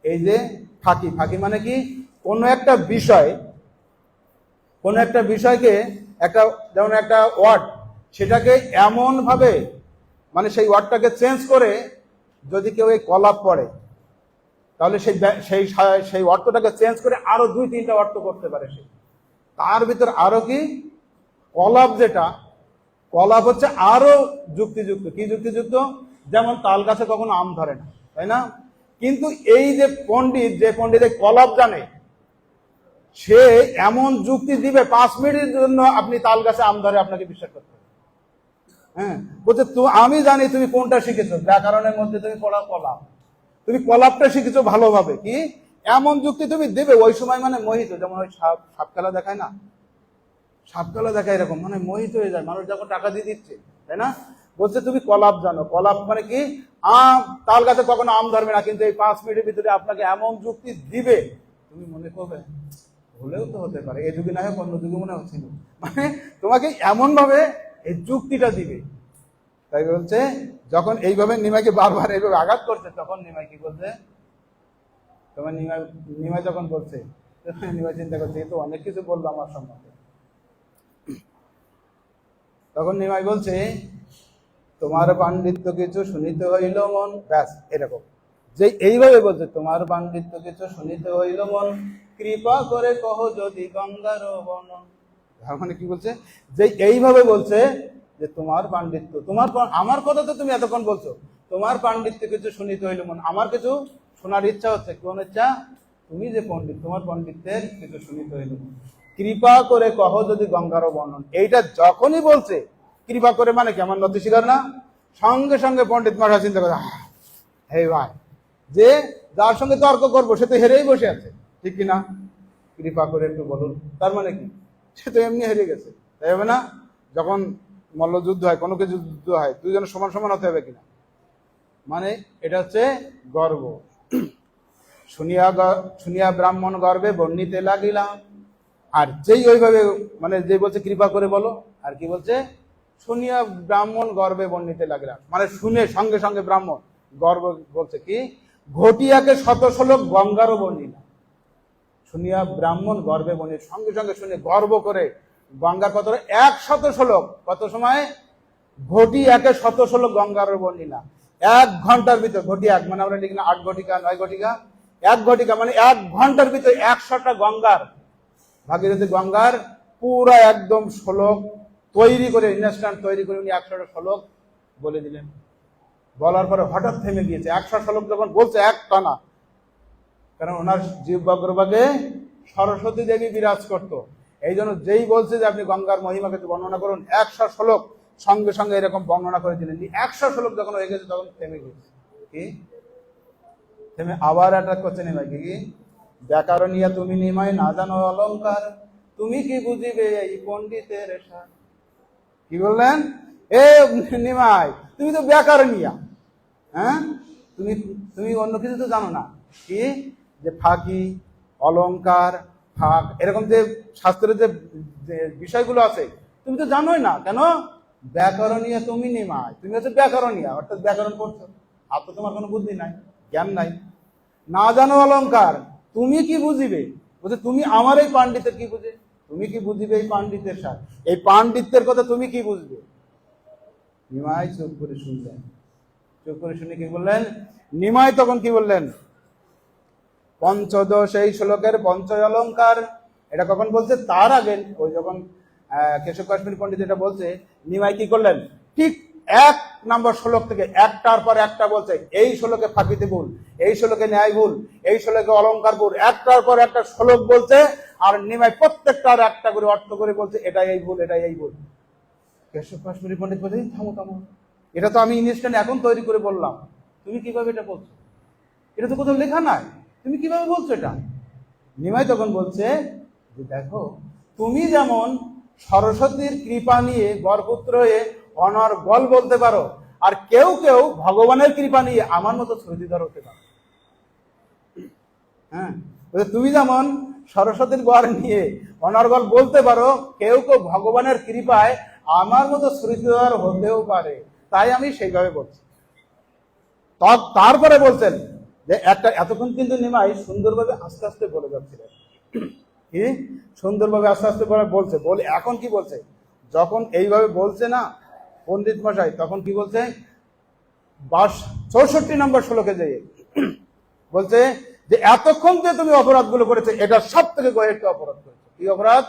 এই যে ফাঁকি, ফাঁকি মানে কি, কোনো একটা বিষয়কে একটা, যেমন একটা ওয়ার্ড, সেটাকে এমন ভাবে মানে সেই ওয়ার্ডটাকে চেঞ্জ করে যদি কেউ এই কলাপ পড়ে, তাহলে সেই অর্থটাকে চেঞ্জ করে আরো 2-3টা অর্থ করতে পারে সে। তার ভিতর আরো কি, কলাপ, যেটা কলাপ হচ্ছে আরো যুক্তিযুক্ত। কি যুক্তিযুক্ত, যেমন তাল গাছে কখনো আম ধরে না, তাই না, কিন্তু এই যে পণ্ডিত কলাপ জানে, সে এমন যুক্তি দিবে 5 মিনিটের জন্য আপনি তাল গাছে আম ধরে আপনাকে বিশ্বাস করতে হবে। হ্যাঁ, বলছে তো আমি জানি তুমি কোনটা শিখেছো, ব্যাকরণের মধ্যে তুমি পড়া কলাপ, তুমি কলাপটা শিখেছো ভালোভাবে। কি এমন যুক্তি তুমি দেবে ওই সময়, মানে মোহিত, যেমন ওই সাপ সাপ খেলা দেখায় না, সাপ খেলা দেখায় এরকম, মানে মোহিত হয়ে যায় মানুষ যখন টাকা দিয়ে দিচ্ছে, তাই না? বলছে তুমি কলাপ জানো, কলাপ মানে কি, আম, তাল গাছে কখনো আম ধরবে না, কিন্তু এই 5 মিনিটের ভিতরে আপনাকে এমন যুক্তি দিবে তুমি মনে করবে হলেও তো হতে পারে, এই যুগে না হোক অন্য যুগে মনে হচ্ছিল, মানে তোমাকে এমন ভাবে এই যুক্তিটা দিবে। তাই বলছে যখন এইভাবে নিমাইকে বারবার এইভাবে আঘাত করছে, তখন নিমাই কি বলছে, তোমার নিমাই নিমাই যখন বলছে, নিমাই চিন্তা করছে এ তো অনেক কিছু বললো আমার সম্বন্ধে। তখন নিমাই বলছে তোমার পাণ্ডিত্য কিছু শুনিতে হইল মন, ব্যাস এরকম, যে এইভাবে বলছে তোমার পাণ্ডিত্য কিছু শুনিতে হইল মন, কৃপা করে কহ যদি গঙ্গার বর্ণন। তার মানে কি বলছে, যে এইভাবে বলছে যে তোমার পাণ্ডিত্য, তোমার আমার কথা তো তুমি এতক্ষণ বলছো, তোমার পাণ্ডিত্য কিছু শুনিতে হইল মন, আমার কিছু শোনার ইচ্ছা হচ্ছে। কোন ইচ্ছা? তুমি যে পণ্ডিত, তোমার পণ্ডিতের কিছু শুনিতে হইল মন, কৃপা করে কহ যদি গঙ্গার বর্ণন। এইটা যখনই বলছে কৃপা করে মানে কি, আমার নতি স্বীকার না, সঙ্গে সঙ্গে পণ্ডিত মশাই চিন্তা করে হে ভাই, যে যার সঙ্গে তর্ক করবো সে তো হেরেই বসে আছে, ঠিক কিনা? কৃপা করে একটু বলুন, তার মানে কি, সে তো এমনি হেরে গেছে, তাই হবে না? যখন মল্লযুদ্ধ হয়, কোনো কিছু যুদ্ধ হয়, দুইজনের সমান সমান হতে হবে কিনা, মানে এটা হচ্ছে গর্ব। শুনিয়া ব্রাহ্মণ গর্বে বর্ণিতে লাগিলাম। আর যেই ওইভাবে মানে যে বলছে কৃপা করে বলো, আর কি বলছে, শুনিয়া ব্রাহ্মণ গর্বে বর্ণিতে লাগিলাম, মানে শুনে সঙ্গে সঙ্গে ব্রাহ্মণ গর্ব বলছে কি, ঘটিয়াকে শত শ্লোক গঙ্গারও বর্ণিলা। শুনিয়া ব্রাহ্মণ গর্বে বর্ণিত, সঙ্গে সঙ্গে শুনে গর্ব করে গঙ্গার কত 100 শ্লোক, কত সময়, ঘটিয়াকে 100 শ্লোক গঙ্গারও বর্ণিলা। 1 ঘন্টার ভিতর, ঘটি এক মানে আমরা লিখি না 8 ঘটিকা 9 ঘটিকা, 1 ঘটিকা মানে 1 ঘন্টার ভিতর 100টা গঙ্গার, ভাগীরথী গঙ্গার পুরা একদম শ্লোক তৈরি করে, ইনস্ট্যান্ট তৈরি করে উনি 100টা শ্লোক বলে দিলেন। বলার পরে হঠাৎ থেমে গিয়েছে, 100 শ্লোক যখন বলছে এক টানা, কারণ ওনার জিহ্বাগ্রভাগে সরস্বতী দেবী বিরাজ করত, এই জন্য যেই বলছে যে আপনি গঙ্গার মহিমাকে বর্ণনা করুন, 100 শ্লোক সঙ্গে সঙ্গে এরকম বর্ণনা করে দিলেন। 100 শ্লোক যখন হয়ে গেছে তখন থেমে গেছে, কি থেমে আবার অ্যাটাক করছে নিমাই, কি ব্যাকরণিয়া তুমি নিমাই না জানো অলঙ্কার, তুমি কি বুঝিবে এই পণ্ডিতের সার। কি বললেন, এ নিমাই তুমি তো ব্যাকরণিয়া, হ্যাঁ, তুমি তুমি অন্য কিছু তো জানো না, কি যে ফাঁকি, অলঙ্কার, ফাঁক, এরকম যে শাস্ত্রের যে বিষয়গুলো আছে তুমি তো জানোই না। কেন? ব্যাকরণীয় তুমি নিমাই, তুমি হচ্ছে ব্যাকরণীয়, অর্থাৎ ব্যাকরণ করছো, আর তো তোমার কোনো বুদ্ধি নাই, জ্ঞান নাই। না জানো অলঙ্কার, তুমি কি বুঝিবে, বলছে তুমি আমার এই পাণ্ডিতের কি বুঝে, তুমি কি বুঝিবে এই পাণ্ডিতের সাথ, এই পাণ্ডিত্যের কথা তুমি কি বুঝবে। নিমাই চুপ করে শুনলেন, চুপ করে শুনে কি বললেন, নিমাই তখন কি বললেন, পঞ্চদশ এই শ্লোকের পঞ্চ অলঙ্কার, এটা কখন বলছে, তার আগে ওই যখন কেশব কাশ্মীর পণ্ডিত এটা বলছে, নিমাই কি করলেন, ঠিক 1 নম্বর শ্লোক থেকে একটার পর একটা বলছে, এই শ্লোকে ফাঁকিতে ভুল, এই শ্লোকে ন্যায় ভুল, এই শ্লোকে অলঙ্কার ভুল, একটার পর একটা শ্লোক বলছে, আর নিমাই প্রত্যেকটার একটা করে অর্থ করে বলছে এটাই এই ভুল, এটাই এই ভুল। কেশব কাশ্মীর পণ্ডিত বলছে থামো থামো, এটা তো আমি ইনস্ট্যান্ট এখন তৈরি করে বললাম, তুমি কিভাবে এটা বলছো, এটা তো কোথাও লেখা নাই, তুমি কিভাবে বলছো এটা। নিমাই তখন বলছে যে দেখো, তুমি যেমন সরস্বতীর কৃপা নিয়ে বরপুত্র হয়ে অনর্গল বলতে পারো, আর কেউ কেউ ভগবানের কৃপা নিয়ে আমার মতো শ্রুতিধর হতে পারো। হ্যাঁ, তুমি যেমন সরস্বতীর বর নিয়ে অনর্গল বলতে পারো, কেউ কেউ ভগবানের কৃপায় আমার মতো শ্রুতিধর হতেও পারে, তাই আমি সেইভাবে বলছি। তারপরে বলছেন যে একটা, এতক্ষণ কিন্তু নিমাই সুন্দরভাবে আস্তে আস্তে বলে যাচ্ছিলেন, কি সুন্দরভাবে আস্তে আস্তে বলছে, বলে এখন কি বলছে, যখন এইভাবে বলছে না পণ্ডিত মশাই, তখন কি বলছে, 64 নম্বর শ্লোকে যেয়ে বলছে যে এতক্ষণ যে তুমি অপরাধগুলো করেছে, এটা সব থেকে গভীর অপরাধ করেছে। কি অপরাধ?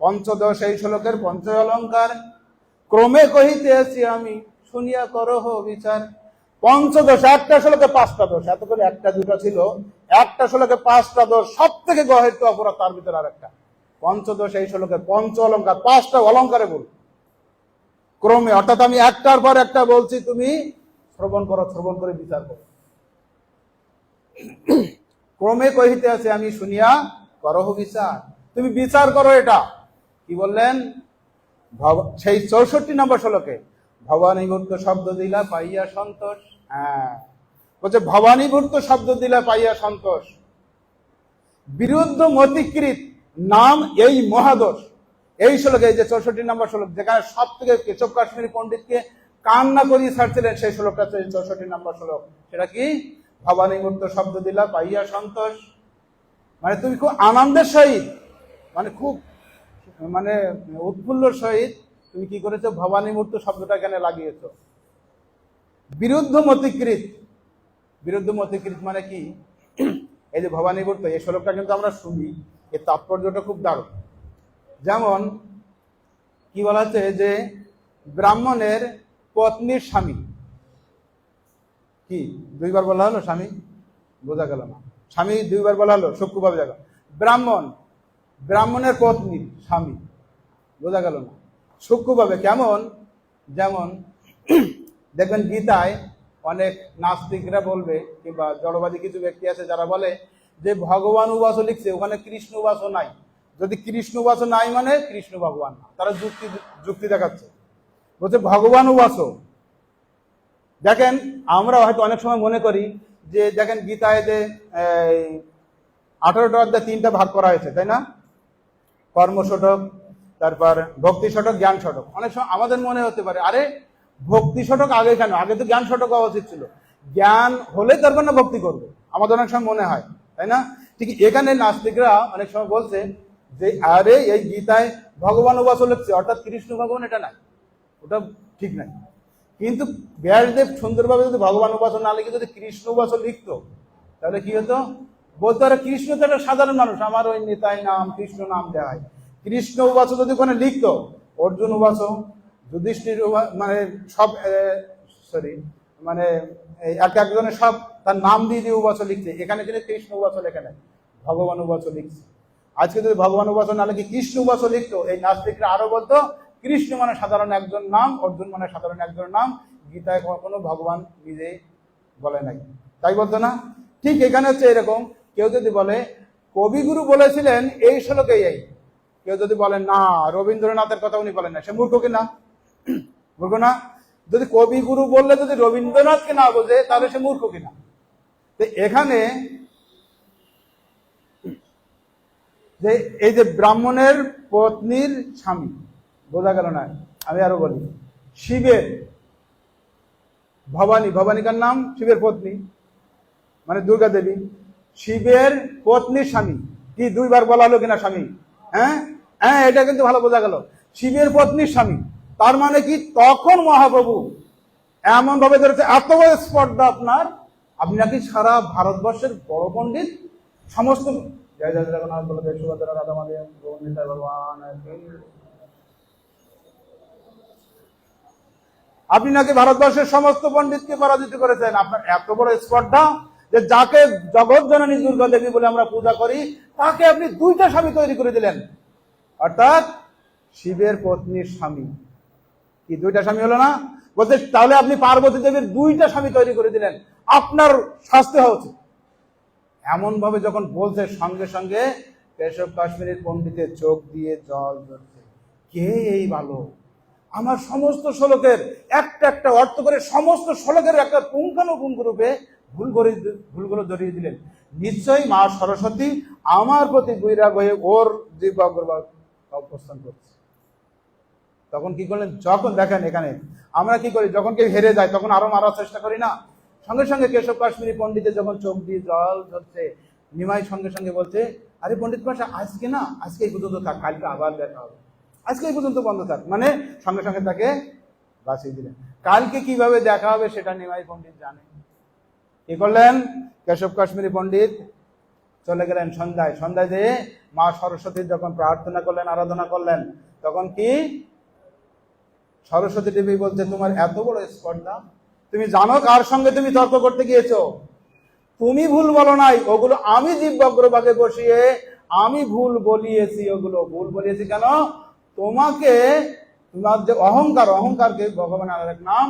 পঞ্চদশ এই শ্লোকের পঞ্চ অলঙ্কার, ক্রমে কহিতেছি আমি শুনিয়া করহ বিচার। পঞ্চদশ, একটা শ্লোকে 5টা দোষ, এতক্ষণ 1টা 2টা ছিল, একটা শ্লোকে 5টা দোষ, সব থেকে গহীর অপরাধ, তার ভিতরে আর একটা। পঞ্চদশ এই শ্লোকের পঞ্চ অলঙ্কার, 5টা অলঙ্কারে বল, ক্রমে, অর্থাৎ আমি একটার পর একটা বলছি, তুমি শ্রবণ করো, শ্রবণ করে বিচার করো। ক্রমে কহিতে আছে আমি শুনিয়া করহ বিচার, তুমি বিচার করো। এটা কি বললেন? সেই 64 নম্বর শ্লোকে ভবানীভূত শব্দ দিলা পাইয়া সন্তোষ। হ্যাঁ, বলছে ভবানীভূত শব্দ দিলা পাইয়া সন্তোষ, বিরুদ্ধ মতিকৃত নাম এই মহাদোষ। এই শ্লোকে, এই যে 64 নম্বর শ্লোক, যেখানে সব থেকে কেশব কাশ্মীরি পণ্ডিতকে কান্না করিয়ে ছাড়ছিলেন, সেই শ্লোকটা 64 নম্বর শ্লোক। সেটা কি? ভবানীভূত শব্দ দিলা পাইয়া সন্তোষ, মানে তুমি খুব আনন্দের সহিত, মানে খুব মানে উৎফুল্লর সহিত তুমি কি করেছো? ভবানীমূর্ত শব্দটা এখানে লাগিয়েছো। বিরুদ্ধ মতিকৃত, বিরুদ্ধ মতিকৃত মানে কি? এই যে ভবানীমূর্ত, এই শ্লোকটা কিন্তু আমরা শুনি, এর তাৎপর্যটা খুব দারুণ। যেমন কি বলা হচ্ছে যে ব্রাহ্মণের পত্নীর স্বামী, কি দুইবার বলা হলো স্বামী? বোঝা গেল না। স্বামী দুইবার বলা হলো, সূক্ষ্মভাবে দেখা। ব্রাহ্মণ, ব্রাহ্মণের পত্নী স্বামী, বোঝা গেল না সূক্ষ্মভাবে। কেমন? যেমন দেখবেন গীতায় অনেক নাস্তিকরা বলবে, কিংবা জড়বাদী কিছু ব্যক্তি আছে যারা বলে যে ভগবান উবাস লিখছে, ওখানে কৃষ্ণ উবাসও নাই। যদি কৃষ্ণ উবাস নাই মানে কৃষ্ণ ভগবান না, তারা যুক্তি দেখাচ্ছে। বলছে ভগবান উবাস। দেখেন আমরা হয়তো অনেক সময় মনে করি যে দেখেন গীতায় যে 18টা অধ্যায় 3টা ভাগ করা হয়েছে, তাই না? কর্ম শতক, তারপর ভক্তি শতক, জ্ঞান শতক। অনেক সময় আমাদের মনে হতে পারে আরে ভক্তি শতক আগে কেন? আগে তো জ্ঞান শতক হওয়া উচিত ছিল। জ্ঞান হলে তারপর না ভক্তি করবে, আমাদের অনেক সময় মনে হয়, তাই না? ঠিক এখানে নাস্তিকরা অনেক সময় বলছে যে আরে এই গীতায় ভগবান উবাস লিখছে, অর্থাৎ কৃষ্ণ ভগবান, এটা নাই, ওটা ঠিক নাই। কিন্তু ব্যাসদেব সুন্দরভাবে যদি ভগবান উপাসনা না লিখে যদি কৃষ্ণ উপাসনা লিখতো, তাহলে কি হতো? বলতো আরে কৃষ্ণ তো একটা সাধারণ মানুষ, আমার ওই নেতাই নাম কৃষ্ণ নাম দেওয়া হয়। কৃষ্ণ উপাসনা যদি ওখানে লিখতো, অর্জুন উপাসনা, যুধিষ্ঠির, মানে সব মানে এক একজনের সব তার নাম দিয়ে দিয়ে উপাসনা লিখছে, এখানে কিন্তু কৃষ্ণ উপাসনা লেখা নাই, ভগবান উপাসনা লিখছে। আজকে যদি ভগবান উপাসনা না লিখে কৃষ্ণ উপাসনা লিখতো, এই নাস্তিকরা আরো বলতো কৃষ্ণ মানে সাধারণ একজন নাম, অর্জুন মানে সাধারণ একজন নাম, গীতায় কোনো ভগবান নিজেই বলে নাই, তাই বলতো না? ঠিক এখানে হচ্ছে এরকম। কেউ যদি বলে কবিগুরু বলেছিলেন এই শ্লোকেই, এই কেউ যদি বলেন না রবীন্দ্রনাথের কথা উনি বলেন না, সে মূর্খ কিনা? মূর্খ না? যদি কবিগুরু বললে যদি রবীন্দ্রনাথকে না বোঝে, তাহলে সে মূর্খ কিনা? তো এখানে যে এই যে ব্রাহ্মণের পত্নীর স্বামী, বোঝা গেল না? আমি আরো বলি, শিবের ভবানী, ভবানীকার নাম শিবের পত্নী, মানে দুর্গা দেবী, শিবের পত্নীর স্বামী। কি দুইবার বলা হলো কিনা স্বামী? হ্যাঁ হ্যাঁ, এটা কিন্তু ভালো বোঝা গেল, শিবের পত্নীর স্বামী। তার মানে কি তখন মহাপ্রভু এমন ভাবে ধরেছে, এত বড় স্পর্ধা আপনার, আপনি নাকি সারা ভারতবর্ষের বড় পণ্ডিত, সমস্ত জয় জয় জগন্নাথ বলদেব সুভদ্রা রাধা মাধব গোবিন্দ ভগবান, আপনি নাকি ভারতবর্ষের সমস্ত পণ্ডিতকে পরাজিত করেছেন। আপনার এত বড় স্পর্ধা যে যাকে জগৎ জননী দুর্গা দেবী বলে আমরা পূজা করি, তাকে আপনি দুইটা স্বামী তৈরি করে দিলেন, অর্থাৎ শিবের পত্নীর স্বামী। কি দুইটা স্বামী হলো না? বলতে তাহলে আপনি পার্বতী দেবীর দুইটা স্বামী তৈরি করে দিলেন, আপনার শাস্তি হওয়া উচিত। এমন ভাবে যখন বলছে, সঙ্গে সঙ্গে কেশব কাশ্মীরের পণ্ডিতের চোখ দিয়ে জল ঝরছে। কে এই ভালো? আমার সমস্ত শ্লোকের একটা একটা অর্থ করে, সমস্ত শ্লোকের একটা পুঙ্খানুপুঙ্খ রূপে ভুলগুলো ধরিয়ে দিলেন। নিশ্চয়ই মা সরস্বতী আমার প্রতি বৈরাগ হয়ে ওর দিব্যাগ্রবাদ অবস্থান করছে। তখন কি করলেন? যখন দেখেন এখানে আমরা কি করি, যখন কেউ হেরে যায় তখন আরো মারার চেষ্টা করি না? সঙ্গে সঙ্গে কেশব কাশ্মীরি পণ্ডিতের যখন চোখ দিয়ে জল ঝরছে, নিমাই সঙ্গে সঙ্গে বলছে, আরে পণ্ডিত মশাই আজকে না, আজকে এই পর্যন্ত থাক, কালকে আবার দেখা হবে, আজকে এই পর্যন্ত বন্ধ থাক। মানে সঙ্গে সঙ্গে তাকে বাঁচিয়ে দিলেন। কালকে কিভাবে দেখা হবে সেটা নিমাই পণ্ডিত জানে। কি করলেন? কেশব কাশ্মীরি পণ্ডিত চলে গেলেন সন্ধ্যায়। সন্ধ্যায় যেয়ে মা সরস্বতীর যখন প্রার্থনা করলেন, আরাধনা করলেন, তখন কি সরস্বতী দেবী বলছে, তোমার এত বড় স্পর্ধা, তুমি জানো কার সঙ্গে তুমি তর্ক করতে গিয়েছো? তুমি ভুল বলো নাই, ওগুলো আমি দিব্যগ্রভাগে বসিয়ে আমি ভুল বলিয়েছি। ওগুলো ভুল বলিয়েছি কেন? তোমাকে তোমার যে অহংকার, অহংকারকে ভগবানের আর এক নাম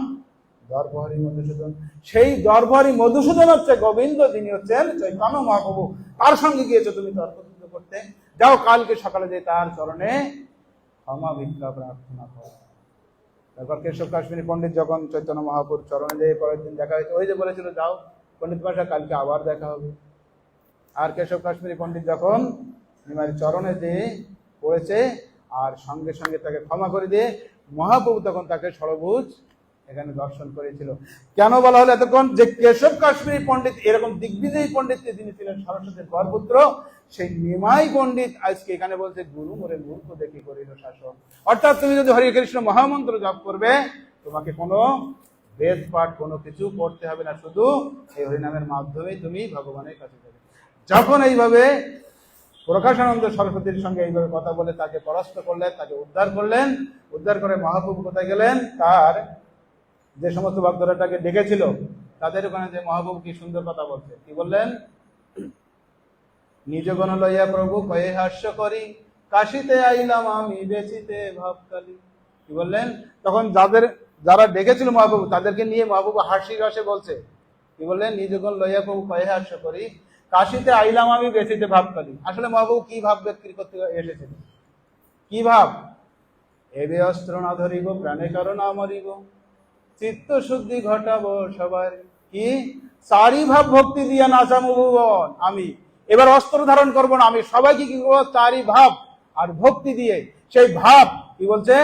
দর্পহরি মধুসূদন। সেই দর্পহরি মধুসূদন হচ্ছে গোবিন্দ, যিনি হচ্ছেন চৈতন্য মহাপ্রভু। তার সঙ্গে গিয়েছো তুমি তর্ক করতে। যাও কালকে সকালে যে তার চরণে ক্ষমা ভিক্ষা প্রার্থনা করো। তারপর কেশব কাশ্মীরি পণ্ডিত যখন চৈতন্য মহাপুর চরণে যেয়ে পরের দিন দেখা হয়েছে, ওই যে বলেছিল যাও পণ্ডিত মশাই কালকে আবার দেখা হবে। আর কেশব কাশ্মীরি পণ্ডিত যখন নিমার চরণে যেয়ে পড়েছে আর সঙ্গে সঙ্গে তাকে ক্ষমা করে দিয়ে মহাপ্রভু তখন তাকে ষড়ভুজ এখানে দর্শন করেছিল। কেন বলা হলো এতক্ষণ যে কেশব কাশ্মীরি পণ্ডিত এরকম দিগ্বিজয়ী পণ্ডিত যিনি ছিলেন সরস্বতীর বরপুত্র, সেই নিমাই পণ্ডিত আজকে এখানে বলছে গুরু মোরে মূর্খ দেখি করিল শাসন। অর্থাৎ তুমি যদি হরে কৃষ্ণ মহামন্ত্র জপ করবে, তোমাকে কোনো বেদ পাঠ কোনো কিছু করতে হবে না, শুধু এই হরিনামের মাধ্যমেই তুমি ভগবানের কাছে যাবে। যখন এইভাবে প্রকাশানন্দ সরস্বতীর সঙ্গে এইভাবে কথা বলে তাকে পরাস্ত করলেন, তাকে উদ্ধার করলেন, উদ্ধার করে মহাপ্রভু কোথায় গেলেন, তার যে সমস্ত ভক্তরা তাকে ডেকেছিল তাদের ওখানে যে মহাপ্রভু কি সুন্দর কথা বলছে, কি বললেন, নিজ গণ লইয়া প্রভু কয়ে হাস্য করি, কাশিতে আইলাম আমি বেচিতে ভাবকালী। কি বললেন, তখন যারা ডেকেছিল মহাপ্রভু তাদেরকে নিয়ে মহাপ্রভু হাসি রসে বলছে, কি বললেন, নিজ গণ লইয়া প্রভু কয়ে হাস্য করি, কাশিতে আইলাম আমি বেচিতে ভাবকালী। আসলে মহাপ্রভু কি ভাব বিক্রি করতে এসেছিল, কি ভাব, এবে অস্ত্র না ধরিব প্রাণে কারণ মরিব, চিত্ত শুদ্ধি ঘটাবো সবার, কি চারি ভাব ভক্তি দিয়া নাচামু ভুবন। আমি এবার অস্ত্র ধারণ করবো না, আমি সবাইকে কি করবো, চারি ভাব আর ভক্তি দিয়ে। সেই ভাব কি বলছে,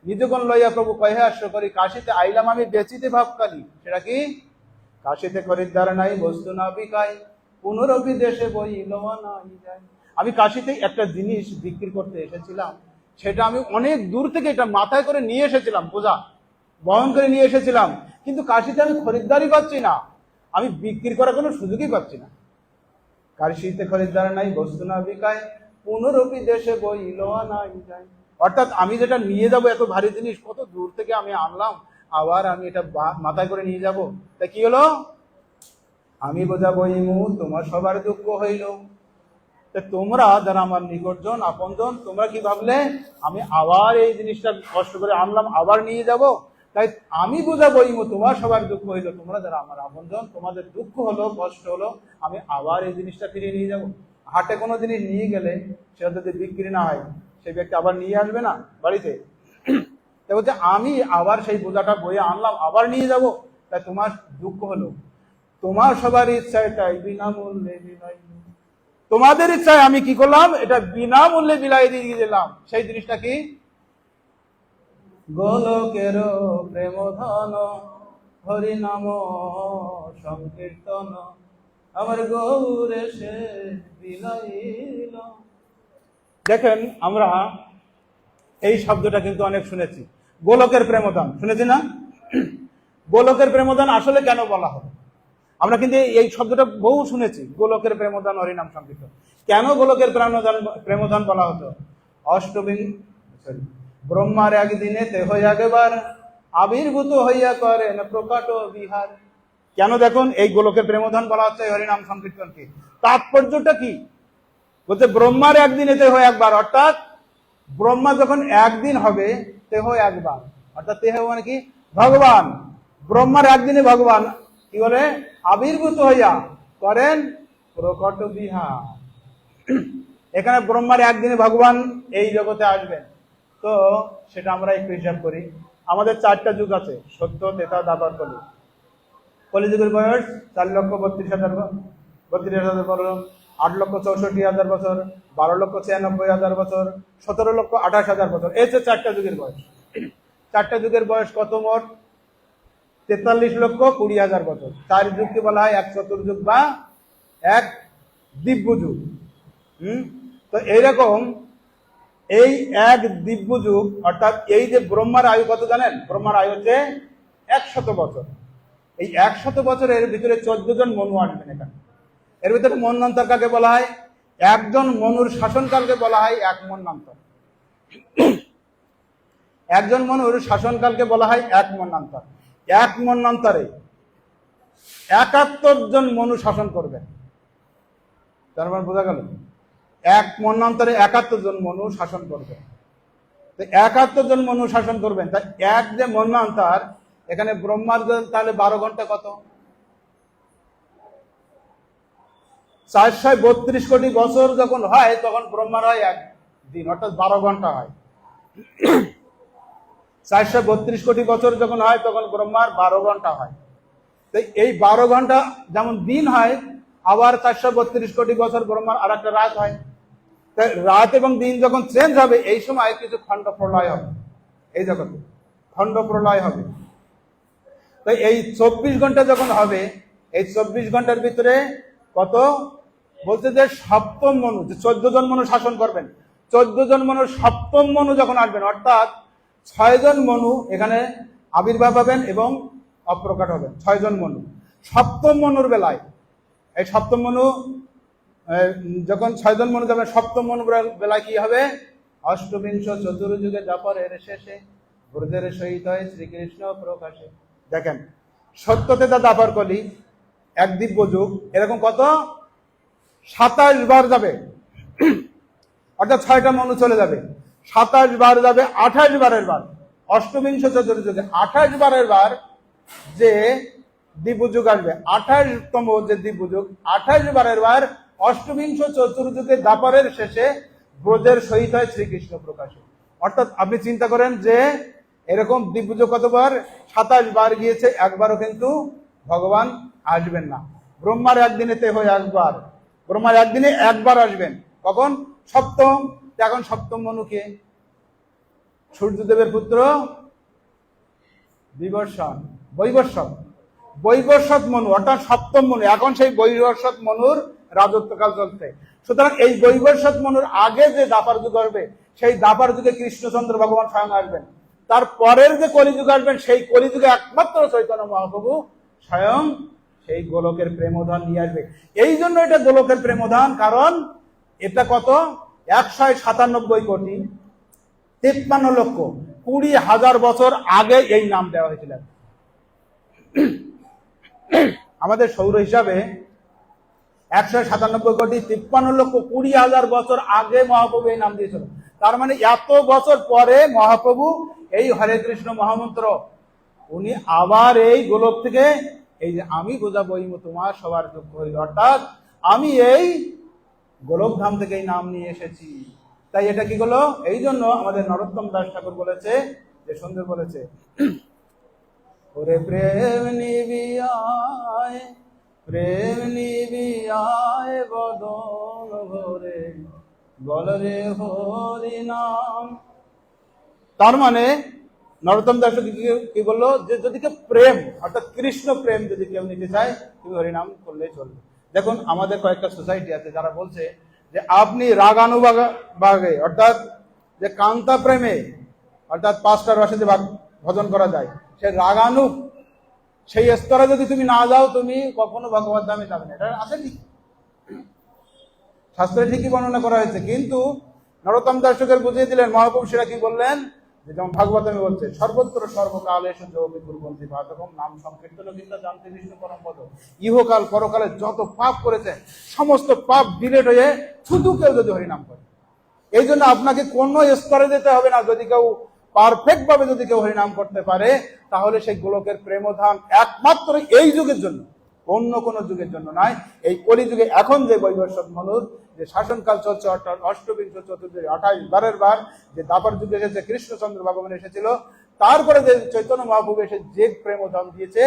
নিজগণ লইয়া প্রভু কহে হাস্য করি, কাশিতে আইলাম আমি বেচিতে ভাবকালী। সেটা কি, কাশিতে খরিদ্দার নাই বস্তু না বিকাই, পুনরপি দেশে বইল নাই যায়। আমি কাশিতে একটা জিনিস বিক্রি করতে এসেছিলাম, সেটা আমি অনেক দূর থেকে এটা মাথায় করে নিয়ে এসেছিলাম, বোঝা বহন করে নিয়ে এসেছিলাম, কিন্তু কাশিতে আমি খরিদ্দারই পাচ্ছি না, আমি বিক্রি করার কোনো সুযোগই পাচ্ছি না। কাশিতে খরিদ্দার নাই বস্তু না বিকায়, পুনরপি দেশে বইল নাই যায়। অর্থাৎ আমি যেটা নিয়ে যাব, এত ভারী জিনিস কত দূর থেকে আমি আনলাম, আবার আমি এটা মাথায় করে নিয়ে যাব, তা কি হলো, আমি বোঝা বইমু তোমার সবার দুঃখ হইল। তোমরা যারা আমার নিকটজন আপনজন, তোমরা কি ভাবলে আমি আবার এই জিনিসটা কষ্ট করে আনলাম আবার নিয়ে যাব, তাই আমি বোঝা বইমু তোমার সবার দুঃখ হইলো। তোমরা যারা আমার আপনজন, তোমাদের দুঃখ হলো কষ্ট হলো, আমি আবার এই জিনিসটা ফিরিয়ে নিয়ে যাব। হাটে কোনো জিনিস নিয়ে গেলে সেটা যদি বিক্রি না হয়, সেই ব্যক্তি আবার নিয়ে আসবে না বাড়িতে, তাই বলছে আমি আবার সেই বোঝাটা বয়ে আনলাম আবার নিয়ে যাব, তাই তোমার দুঃখ হলো। তোমার সবার ইচ্ছায় তাই বিনামূল্যে বিলাই, তোমাদের ইচ্ছায় আমি কি করলাম, এটা বিনামূল্যে বিলাই দিয়ে দিলাম। সেই জিনিসটা কি, গোলকের প্রেম ধন হরি নাম সংকীর্তন, আমার গৌরে সে বিলাইল। দেখেন আমরা এই শব্দটা কিন্তু অনেক শুনেছি, গোলকের প্রেমদান শুনেছি না? গোলকের প্রেমদান আসলে কেন বলা হয়, আমরা কিন্তু এই শব্দটা বহু শুনেছি, গোলকের প্রেমদান হরিনাম সংকীর্তন। কেন গোলকের প্রেমদান বলা হতো, অষ্টমী ব্রহ্মার একদিনে তেহ একবার আবির্ভূত হইয়া করেন প্রকাট বিহার। কেন দেখুন এই গোলকের প্রেমদান বলা হচ্ছে হরিনাম সংকীর্তনকে, তাৎপর্যটা কি, বলতে ব্রহ্মার একদিনে তেহ একবার, অর্থাৎ ব্রহ্মা যখন একদিন হবে তেহ একবার, অর্থাৎ তেহ মানে কি, ভগবান, ব্রহ্মার একদিনে ভগবান কি বলে, আবির্ভূত হইয়া করেন প্রকট বিহার। এখানে ব্রহ্মার একদিনে ভগবান এই জগতে আসবেন, তো সেটা আমরা একটু হিসাব করি। আমাদের 4টা যুগ আছে, সত্য, ত্রেতা, দ্বাপর, কলি। কলিযুগের বয়স 4,32,000 বছর, 8,64,000 বছর, 12,96,000 বছর, 17,28,000 বছর। এই হচ্ছে 4টা যুগের বয়স। 4টা যুগের বয়স কত মোট, 43,20,000 বছর। 4 যুগকে বলা হয় এক চতুর্যুগ বা এক দিব্য যুগ। তো এইরকম এই এক দিব্য যুগ, অর্থাৎ এই যে ব্রহ্মার আয়ু কত জানেন, ব্রহ্মার আয়ু হচ্ছে 100 বছর। এই 100 বছরের ভিতরে 14 জন মনু আসবেন এখানে। এর ভিতরে মন্বন্তর কাকে বলা হয়, একজন মনুর শাসনকালকে বলা হয় এক মন্বন্তর। একজন মনুর শাসনকালকে বলা হয় এক মন্বন্তর। এক মন্বন্তরে 71 জন মনু শাসন করবেন। তার মানে বোঝা গেল, এক মন্বন্তরে 71 জন মনু শাসন করবে। তো 71 জন মনু শাসন করবেন, তাই এক যে মন্বন্তর, এখানে ব্রহ্মার তাহলে 12 ঘন্টা কত? 432 কোটি বছর যখন হয় তখন ব্রহ্মার হয় এক দিন, অর্থাৎ 12 ঘন্টা হয়। 432 কোটি বছর যখন হয় তখন ব্রহ্মার 12 ঘন্টা হয়। তো এই 12 ঘন্টা যেমন দিন হয়, আবার 432 কোটি বছর ব্রহ্মার আর একটা রাত হয়। তাই রাত এবং দিন যখন চেঞ্জ হবে, এই সময় কিছু খণ্ড প্রলয় হবে, এই জগতে খণ্ড প্রলয় হবে। তাই এই 24 ঘন্টা যখন হবে, এই 24 ঘন্টার ভিতরে কত বলতে যে সপ্তম মনু, যে 14 জন মনু শাসন করবেন, 14 জন মনুর সপ্তম মনু যখন আসবেন, অর্থাৎ 6 জন মনু এখানে আবির্ভাব হবেন এবং অপ্রকট হবেন, 6 জন মনু। সপ্তম মনুর বেলায়, এই সপ্তম মনু যখন 6 জন মনু যাবেন, সপ্তম মনুর বেলায় কি হবে? অষ্টবিংশ চতুর্যুগে দ্বাপরের শেষে ব্রজের সহিত শ্রীকৃষ্ণ প্রকাশে। দেখেন, সত্যতে দ্বাপর কলি এক দিব্য যুগ, এরকম কত 27 বার যাবে, অর্থাৎ 6টা মনু চলে যাবে, 27 বার যাবে, 28 বারের বার অষ্টবিংশ চতুর্যুগে, 28 বারের বার যে দিব্যযুগ আসবে, 28তম যে দিব্যযুগ, 28 বারের বার অষ্টবিংশ চতুর্যুগে দ্বাপরের শেষে ব্রজের সহিত হয় শ্রীকৃষ্ণ প্রকাশে। অর্থাৎ আপনি চিন্তা করেন যে এরকম দিব্যযুগ কতবার? 27 বার গিয়েছে, একবারও কিন্তু ভগবান আসবেন না। ব্রহ্মার একদিনেতে হয়ে একবার, ব্রহ্মার একদিনে একবার আসবেন, কখন? সপ্তম। এখন সপ্তম মনুকে সূর্যদেবের পুত্র বৈবস্বত মনু, অর্থাৎ সপ্তম মনু। এখন সেই বৈবস্বত মনুর রাজত্বকাল চলছে। সুতরাং এই বৈবস্বত মনুর আগে যে দ্বাপর যুগ আসবে, সেই দ্বাপর যুগে কৃষ্ণচন্দ্র ভগবান স্বয়ং আসবেন। তার পরের যে কলিযুগ আসবেন, সেই কলিযুগে একমাত্র চৈতন্য মহাপ্রভু স্বয়ং সেই গোলকের প্রেমোধান নিয়ে আসবে। এই জন্য এটা গোলকের প্রেমোধান, কারণ এটা কত? 197 কোটি 53 লক্ষ 20,000 বছর আগে এই নাম দেওয়া হয়েছিল। আমাদের সৌর হিসাবে 197 কোটি 53 লক্ষ 20,000 বছর আগে মহাপ্রভু এই নাম দিয়েছিল। তার মানে এত বছর পরে মহাপ্রভু এই হরে কৃষ্ণ মহামন্ত্র উনি আবার এই গোলক থেকে, এই যে আমি বোঝাবই তোমার সবার দুঃখ হইল, অর্থাৎ আমি এই গোলক ধাম থেকে এই নাম নিয়ে এসেছি। তাই এটা কি হলো? এই জন্য আমাদের নরোত্তম দাস ঠাকুর বলেছে, যে সুন্দর বলেছে, ওরে প্রেম নিবিয়ায়, প্রেম নিবিয়ায় বদন ভরে বলরে হরি নাম। তার মানে নরোত্তম দাস কি বললো? যে যদি কেউ প্রেম, অর্থাৎ কৃষ্ণ প্রেম যদি কেউ নিতে চায়, তুমি হরিনাম করলেই চলবে। দেখুন, আমাদের কয়েকটা সোসাইটি আছে যারা বলছে যে আপনি রাগানুবাগে, অর্থাৎ যে কান্তা প্রেমে, অর্থাৎ 5টা রসে যে ভজন করা যায়, সে রাগানু, সেই স্তরে যদি তুমি না যাও, তুমি কখনো ভগবত ধামে যাবে না। এটা আসেনি, শাস্ত্রে ঠিকই বর্ণনা করা হয়েছে, কিন্তু নরোত্তম দাস বুঝিয়ে দিলেন মহাপ্রভু। সেটা কি বললেন? যে যেমন ভাগবতমে বলছে, সর্বত্র সর্বকালে যোগী দুর্বন্ধী ভাতকম নাম সংকীর্তন কিন্তু জানতে বিষ্ণু পরম পদ। ইহকাল পরকালে যত পাপ করেছে, সমস্ত পাপ ডিলেট হয়ে শুধু কেউ যদি হরিনাম করে। এই জন্য আপনাকে কোনো স্তরে যেতে হবে না। যদি কেউ পারফেক্ট ভাবে যদি কেউ হরিনাম করতে পারে, তাহলে সেই গোলকের প্রেমধাম একমাত্র এই যুগের জন্য, অন্য কোন যুগের জন্য নয়। এই কলিযুগে এখন যে বৈবস্বত মনুর যে শাসনকাল চলছে, অর্থাৎ অষ্টবিংশ চতুর্যুগে 28 বারের বার যে দ্বাপর যুগে এসেছে, কৃষ্ণচন্দ্র ভগবান এসেছিল, তারপরে যে চৈতন্য মহাপ্রভু এসে যে প্রেমধাম দিয়েছে,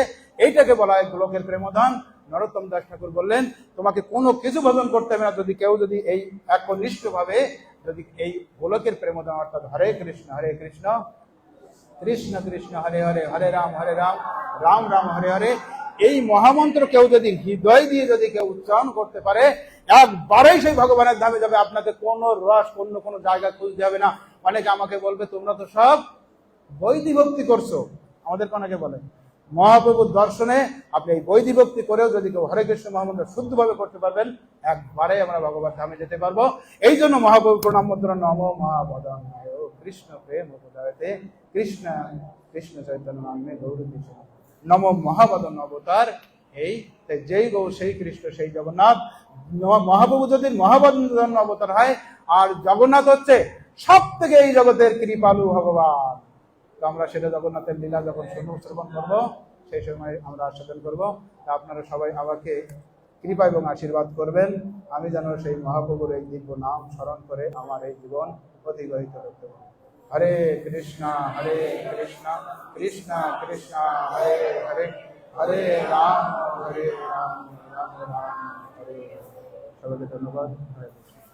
এইটাকে বলা হয় গোলকের প্রেমধাম। নরোত্তম দাস ঠাকুর বললেন, তোমাকে কোনো কিছু ভজন করতে হবে না, যদি কেউ যদি এই একনিষ্ঠ ভাবে যদি এই গোলকের প্রেমধাম, অর্থাৎ হরে কৃষ্ণ কৃষ্ণ কৃষ্ণ হরে হরে, হরে রাম রাম রাম হরে হরে, এই মহামন্ত্র কেউ যদি হৃদয় দিয়ে যদি কেউ উচ্চারণ করতে পারে, একবারেই সেই ভগবানের ধামে যাবে। আপনাকে কোনো রস, অন্য কোনো জায়গা খুঁজতে হবে না। অনেকে আমাকে বলবে, তোমরা তো সব বৈদিক ভক্তি করছো। আমাদের অনেকে বলে, মহাপ্রভুর দর্শনে আপনি এই বৈদিক ভক্তি করেও যদি কেউ হরে কৃষ্ণ মহামন্ত্র শুদ্ধভাবে করতে পারবেন, একবারে আমরা ভগবান ধামে যেতে পারবো। এই জন্য মহাপ্রভু প্রণাম মুদ্রা নম মহাবদন কৃষ্ণ প্রেম উপদায়তে কৃষ্ণ কৃষ্ণ চৈতন্য নামে গৌর কৃষ্ণ নম মহাবদন অবতার। এই যেই গৌ সেই কৃষ্ণ সেই জগন্নাথ। মহাপ্রভু যদি মহাবদন অবতার হয়, আর জগন্নাথ হচ্ছে সব থেকে এই জগতের কৃপালু ভগবান। তো আমরা সেটা জগন্নাথের লীলা যখন শ্রবণ করবো, সেই সময় আমরা আস্বাদন করবো। আপনারা সবাই আমাকে কৃপা এবং আশীর্বাদ করবেন, আমি যেন সেই মহাপ্রভুর এই দিব্য নাম স্মরণ করে আমার এই জীবন অতিবাহিত করতে পারি। হরে কৃষ্ণ কৃষ্ণ কৃষ্ণ হরে হরে, হরে রাম রাম রাম হরে। সবাইকে ধন্যবাদ। হরে কৃষ্ণ।